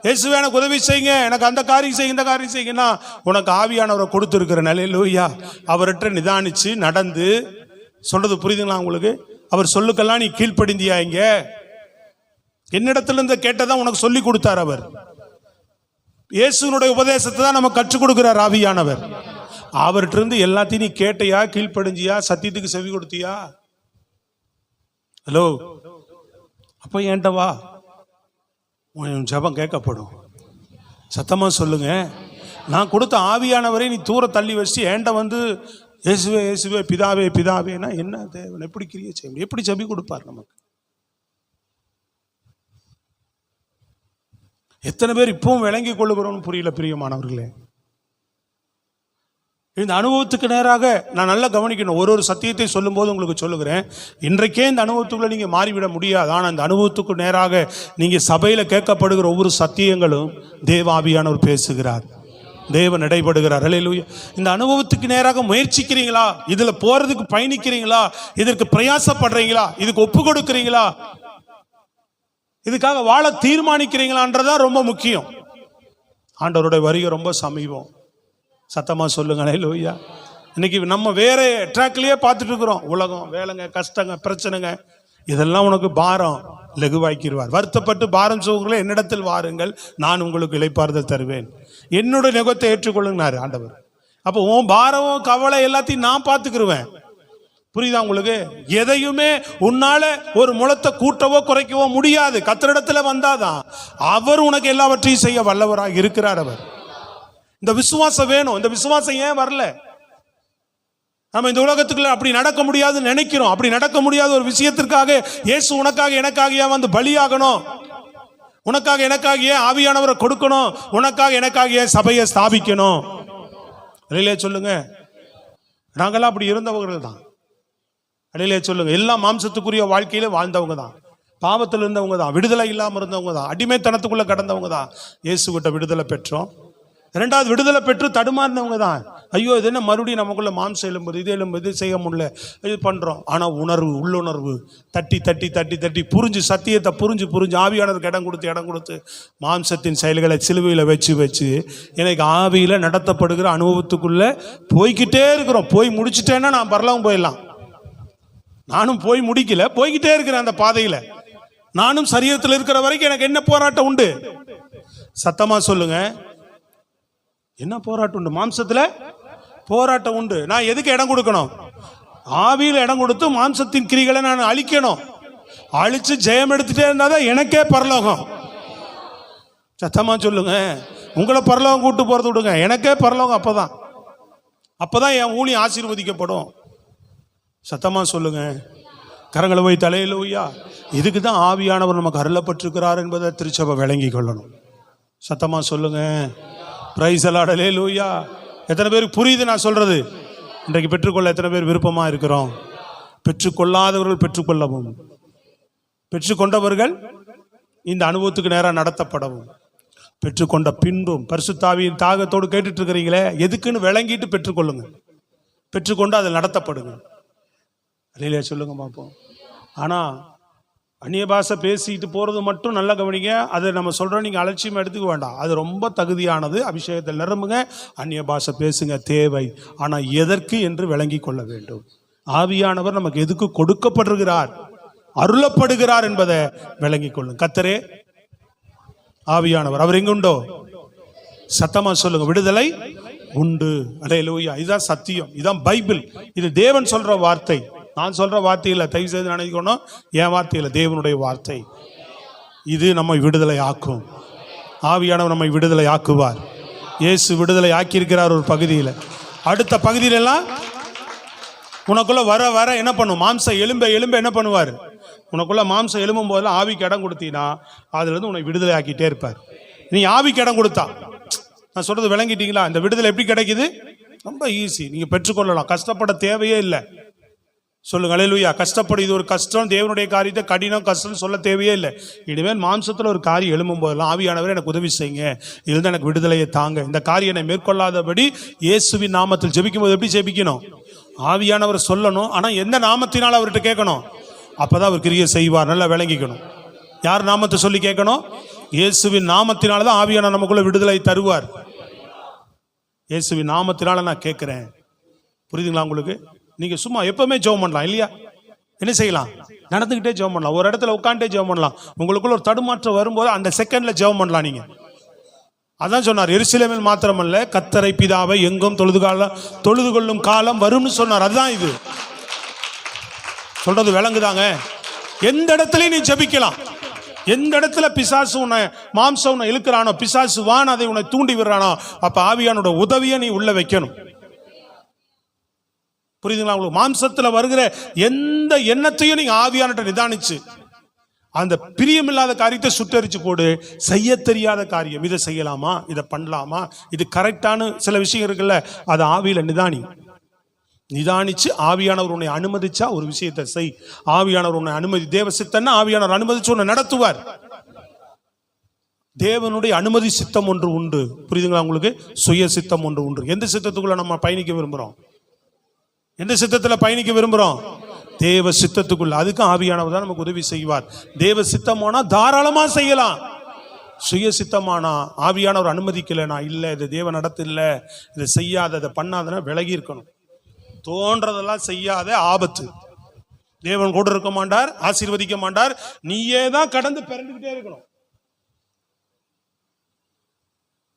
இயேசுவே எனக்கு உதவி செய்யுங்க, எனக்கு அந்த காரியம் செய்யுங்க, இந்த காரியம் செய்யுங்கன்னா உனக்கு ஆவியானவரை கொடுத்துருக்கிறேன். அல்லேலூயா. அவர்கிட்ட நிதானிச்சு நடந்து சொல்றது புரியுதுங்களா உங்களுக்கு? அவர் சொல்லுக்கெல்லாம் நீ கீழ்ப்படிந்தியா? இங்க என்னிடத்துல இருந்து கேட்டதான் உனக்கு சொல்லி கொடுத்தார் அவர். இயேசுனுடைய உபதேசத்தை தான் நம்ம கற்றுக் கொடுக்கிறார் ஆவியானவர். அவர்கிட்ட இருந்து எல்லாத்தையும் நீ கேட்டையா, கீழ்ப்படிஞ்சியா, சத்தியத்துக்கு செவி கொடுத்தியா? ஹலோ, அப்ப ஏன்ட்ட வா, உன் ஜெபம் கேட்கப்படும். சத்தமா சொல்லுங்க. நான் கொடுத்த ஆவியானவரை நீ தூர தள்ளி வச்சு ஏன்ட்ட வந்து இயேசுவே இயேசுவே பிதாவே பிதாவேனா என்ன தேவன் எப்படி கிரியை செய்ய முடியும்? எப்படி செவி கொடுப்பார் நமக்கு? எத்தனை பேர் இப்பவும் விளங்கி கொள்ளுகிறோம்னு புரியல பிரியமானவர்களே. இந்த அனுபவத்துக்கு நேராக நான் நல்லா கவனிக்கணும். ஒரு சத்தியத்தை சொல்லும் போது உங்களுக்கு சொல்லுகிறேன், இன்றைக்கே இந்த அனுபவத்துக்குள்ள நீங்க மாறிவிட முடியாது. ஆனால் அந்த அனுபவத்துக்கு நேராக நீங்க சபையில கேட்கப்படுகிற ஒவ்வொரு சத்தியங்களும் தேவாவியானவர் பேசுகிறார், தேவன் இடைபடுகிறார். அல்லேலூயா. இந்த அனுபவத்துக்கு நேராக முயற்சிக்கிறீங்களா? இதுல போறதுக்கு பயணிக்கிறீங்களா? இதற்கு பிரயாசப்படுறீங்களா? இதுக்கு ஒப்பு கொடுக்கிறீங்களா? இதுக்காக வாழ தீர்மானிக்கிறீங்களான்றதான் ரொம்ப முக்கியம். ஆண்டவருடைய வருகை ரொம்ப சமீபம். சத்தமா சொல்லுங்க அல்லேலூயா. இன்னைக்கு நம்ம வேற ட்ராக்லயே பார்த்துட்டு இருக்கிறோம். உலகம், வேலைங்க, கஷ்டங்க, பிரச்சனைங்க, இதெல்லாம் உனக்கு பாரம் லகுவாக்கிடுவார். வருத்தப்பட்டு பாரம் சுமக்கிறவர்களே என்னிடத்தில் வாருங்கள், நான் உங்களுக்கு இளைப்பாறுதல் தருவேன். என்னுடைய நுகத்தை ஏற்றுக்கொள்ளுங்கனாரு ஆண்டவர். அப்போ உன் பாரம், கவலை எல்லாத்தையும் நான் பார்த்துக்கிருவேன். புரியுதா உங்களுக்கு? எதையுமே உன்னால ஒரு முளத்தை கூட்டவோ குறைக்கவோ முடியாது. கர்த்தரிடத்துல வந்தாதான் அவர் உனக்கு எல்லாவற்றையும் செய்ய வல்லவராக இருக்கிறார். அவர் இந்த விசுவாசம் வேணும். இந்த விசுவாசம் ஏன் வரல? நம்ம இந்த உலகத்துக்குள்ள அப்படி நடக்க முடியாதுன்னு நினைக்கிறோம். அப்படி நடக்க முடியாத ஒரு விஷயத்திற்காக இயேசு உனக்காக எனக்காக ஏன் வந்து பலியாகணும்? உனக்காக எனக்காக ஏன் ஆவியானவரை கொடுக்கணும்? உனக்காக எனக்காக ஏன் சபையை ஸ்தாபிக்கணும்? அலையிலே சொல்லுங்க. நாங்களாம் அப்படி இருந்தவர்கள் தான். அலையிலே சொல்லுங்க. எல்லாம் மாம்சத்துக்குரிய வாழ்க்கையில வாழ்ந்தவங்க தான், பாவத்தில் இருந்தவங்க தான், விடுதலை இல்லாமல் இருந்தவங்க தான், அடிமைத்தனத்துக்குள்ள கடந்தவங்க தான். இயேசு கிட்ட விடுதலை பெற்றோம். இரண்டாவது விடுதலை பெற்று தடுமாறினவங்க தான். ஐயோ இது என்ன மறுபடியும் நமக்குள்ள மாம்சம் எலும்புது, இது எலும்பு, இது செய்ய முடியல, இது பண்றோம். ஆனா உணர்வு, உள்ளுணர்வு தட்டி தட்டி தட்டி தட்டி புரிஞ்சு, சத்தியத்தை புரிஞ்சு புரிஞ்சு ஆவியானதுக்கு இடம் கொடுத்து மாம்சத்தின் செயல்களை சிலுவையில் வச்சு வச்சு எனக்கு ஆவியில நடத்தப்படுகிற அனுபவத்துக்குள்ள போய்கிட்டே இருக்கிறோம். போய் முடிச்சுட்டேன்னா நான் பரலவும் போயிடலாம். நானும் போய் முடிக்கல, போய்கிட்டே இருக்கிறேன் அந்த பாதையில. நானும் சரீரத்தில் இருக்கிற வரைக்கும் எனக்கு என்ன போராட்டம் உண்டு? சத்தமா சொல்லுங்க. என்ன போராட்டம் உண்டு? மாம்சத்துல போராட்டம் உண்டு. நான் எதுக்கு இடம் கொடுக்கணும்? ஆவியில இடம் கொடுத்து மாம்சத்தின் கிரிகளை நான் அழிக்கணும். அழிச்சு ஜெயம் எடுத்துட்டே இருந்தாதான் எனக்கே பரலோகம். சத்தமா சொல்லுங்க. உங்களை பரலோகம் கூட்டு போறது விடுங்க, எனக்கே பரலோகம். அப்பதான் என் ஊழியம் ஆசீர்வதிக்கப்படும். சத்தமா சொல்லுங்க. கரங்களை போய் தலையில ஊயா. இதுக்கு தான் ஆவியானவர் நமக்கு அருளப்பட்டிருக்கிறார் என்பதை திருச்சபை விளங்கி கொள்ளணும். சத்தமா சொல்லுங்க. Praise the Lord. அல்லேலூயா. எத்தனை பேருக்கு புரியுது நான் சொல்றது? இன்றைக்கு பெற்றுக்கொள்ள எத்தனை பேர் விருப்பமா இருக்கிறோம்? பெற்றுக்கொள்ளாதவர்கள் பெற்றுக்கொள்ளவும், பெற்றுக்கொண்டவர்கள் இந்த அனுபவத்துக்கு நேராக நடத்தப்படவும், பெற்றுக்கொண்ட பின்பும் பரிசுத்த ஆவியின் தாகத்தோடு கேட்டுட்டு இருக்கிறீங்களே, எதுக்குன்னு விளங்கிட்டு பெற்றுக்கொள்ளுங்க. பெற்றுக்கொண்டு அதில் நடத்தப்படுங்க. அல்லேலூயா சொல்லுங்க பார்ப்போம். ஆனா அந்நிய பாஷை பேசிட்டு போகிறது மட்டும் நல்லா கவனிங்க. அதை நம்ம சொல்கிறோம், நீங்கள் அலட்சியமாக எடுத்துக்க வேண்டாம். அது ரொம்ப தகுதியானது. அபிஷேகத்தில் நிரம்புங்க, அந்நிய பாஷை பேசுங்க, தேவை. ஆனால் எதற்கு என்று விளங்கி கொள்ள வேண்டும். ஆவியானவர் நமக்கு எதுக்கு கொடுக்கப்படுகிறார், அருளப்படுகிறார் என்பதை விளங்கி கொள்ளும். கர்த்தரே ஆவியானவர், அவர் எங்குண்டோ சத்தமா சொல்லுங்க, விடுதலை உண்டு. அல்லேலூயா. இதுதான் சத்தியம், இதுதான் பைபிள். இது தேவன் சொல்ற வார்த்தை, நான் சொல்ற வார்த்தை இல்லை. தயவு செய்து நினைக்கணும், என் வார்த்தை இல்லை, தேவனுடைய வார்த்தை. இது நம்மை விடுதலை ஆக்கும். ஆவியானவர் நம்மை விடுதலை ஆக்குவார். இயேசு விடுதலை ஆக்கியிருக்கிறார் ஒரு பகுதியில். அடுத்த பகுதியிலெல்லாம் உனக்குள்ள வர வர என்ன பண்ணும், மாம்சம் எலும்ப எலும்ப என்ன பண்ணுவார், உனக்குள்ள மாம்சம் எலும்பும் போதெல்லாம் ஆவிக்கு இடம் கொடுத்தீங்கன்னா அதுல இருந்து உன்னை விடுதலை ஆக்கிட்டே இருப்பார். நீ ஆவிக்கு இடம் கொடுத்தா, நான் சொல்றது விளங்கிட்டீங்களா? இந்த விடுதலை எப்படி கிடைக்குது? ரொம்ப ஈஸி, நீங்க பெற்றுக்கொள்ளலாம். கஷ்டப்பட தேவையே இல்லை. சொல்லுங்க அல்லேலூயா. கஷ்டப்படு, இது ஒரு கஷ்டம், தேவனுடைய காரியத்தை கடினம் கஷ்டம் சொல்ல தேவையே இல்லை. இனிமேல் மாம்சத்தில் ஒரு காரியம் எழும்பும் போதெல்லாம் ஆவியானவர் எனக்கு உதவி செய்யுங்க, இதுதான் எனக்கு விடுதலையை தாங்க. இந்த காரியம் என்னை மேற்கொள்ளாதபடி இயேசுவின் நாமத்தில் ஜெபிக்கும் போது எப்படி ஜெபிக்கணும், ஆவியானவர் சொல்லணும். ஆனால் எந்த நாமத்தினால் அவர்கிட்ட கேட்கணும், அப்பதான் அவர் கிரியை செய்வார். நல்லா விளங்கிக்கணும். யார் நாமத்தை சொல்லி கேட்கணும்? இயேசுவின் நாமத்தினால தான் ஆவியானவர் நமக்குள்ள விடுதலை தருவார். இயேசுவின் நாமத்தினால நான் கேட்கிறேன். புரியுதுங்களா உங்களுக்கு? நீங்க சும்மா எப்பவுமே ஜெபம் பண்ணலாம் இல்லையா? என்ன செய்யலாம்? நடந்துகிட்டே ஜெபம் பண்ணலாம், ஒரு இடத்துல உட்காந்துட்டே ஜெபம் பண்ணலாம். உங்களுக்குள்ள ஒரு தடுமாற்றம் வரும்போது அந்த செகண்ட்ல ஜெபம் பண்ணலாம். நீங்க அதான் சொன்னார், எருசலேமில் மாத்திரமல்ல கர்த்தரை பிதாவை எங்கும் தொழுது கொள்ளும் காலம் வரும்னு சொன்னார். அதுதான் இது. சொல்றது விளங்குதாங்க? எந்த இடத்துலயும் நீ ஜெபிக்கலாம். எந்த இடத்துல பிசாசு உன்னை மாம்சம் உன்னை இழுக்கிறானோ, பிசாசு வான் அதை உன்னை தூண்டி விடுறானோ, அப்ப ஆவியானோட உதவியை நீ உள்ள வைக்கணும். புரியுதுங்களா உங்களுக்கு? மாம்சத்துல வருகிற எந்த எண்ணத்தையும் நீங்க ஆவியானட்ட நிதானிச்சு அந்த பிரியமில்லாத காரியத்தை சுட்டரிச்சு போடு. செய்ய தெரியாத காரியம், இதை செய்யலாமா, இதை பண்ணலாமா, இது கரெக்டான சில விஷயம் இருக்குல்ல, அதை ஆவியில நிதானிச்சு ஆவியானவர் உன்னை அனுமதிச்சா ஒரு விஷயத்தை செய். ஆவியானவர் உன்னை அனுமதி, தேவ சித்தன்னா ஆவியானவர் அனுமதிச்சு உன்னை நடத்துவார். தேவனுடைய அனுமதி சித்தம் ஒன்று உண்டு. புரியுதுங்களா உங்களுக்கு? சுய சித்தம் ஒன்று உண்டு. எந்த சித்தத்துக்குள்ள நம்ம பயணிக்க விரும்புறோம்? எந்த சித்தத்துல பயணிக்க விரும்புறோம்? தேவ சித்தத்துக்குள்ள. அதுக்கு ஆவியானவர் தான் நமக்கு உதவி செய்வார். தேவ சித்தமானா தாராளமா செய்யலாம். சுய சித்தமானா ஆவியானவர் அனுமதிக்கலனா, இல்லை இது தேவ நடத்து, இல்லை இதை செய்யாத, இதை பண்ணாதனா விலகி இருக்கணும். தோன்றதெல்லாம் செய்யாத, ஆபத்து. தேவன் கூட இருக்க மாட்டார், ஆசீர்வதிக்க மாட்டார். நீயே தான் கடந்து பிறந்துகிட்டே இருக்கணும்.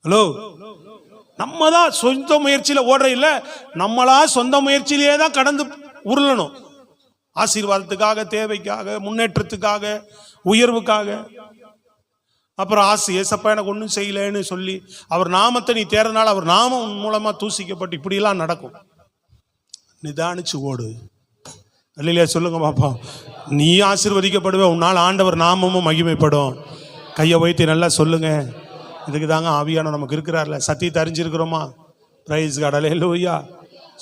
ஹலோ, நம்ம தான் சொந்த முயற்சியில ஓடுற இல்ல, நம்மளா சொந்த முயற்சியிலேயே தான் கடந்து உருளணும். ஆசீர்வாதத்துக்காக, தேவைக்காக, முன்னேற்றத்துக்காக, உயர்வுக்காக. அப்புறம் ஆசை, ஏசப்பா எனக்கு ஒன்றும் செய்யலன்னு சொல்லி அவர் நாமத்தை நீ தேர்றதுனால அவர் நாமம் மூலமா தூசிக்கப்பட்டு இப்படியெல்லாம் நடக்கும். நிதானிச்சு ஓடு. இல்லையா? சொல்லுங்க பாப்பா. நீ ஆசீர்வதிக்கப்படுவே, உன்னால் ஆண்டவர் நாமமும் மகிமைப்படும். கையை வைத்து நல்லா சொல்லுங்க. இதுக்கு தாங்க ஆவியானவர் நமக்கு இருக்கிறார்ல. சத்தியத்தை அறிஞ்சிருக்கிறோமா? Price God. அல்லேலூயா.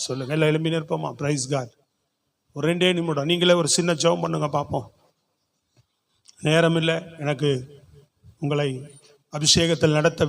சொல்லுங்க, எல்லாம் எழும்பி நிற்போமா? Price God. ஒரு 2 நிமிடம் நீங்களே ஒரு சின்ன ஜெபம் பண்ணுங்க பார்ப்போம். நேரம் இல்லை எனக்கு உங்களை அபிஷேகத்தில் நடத்த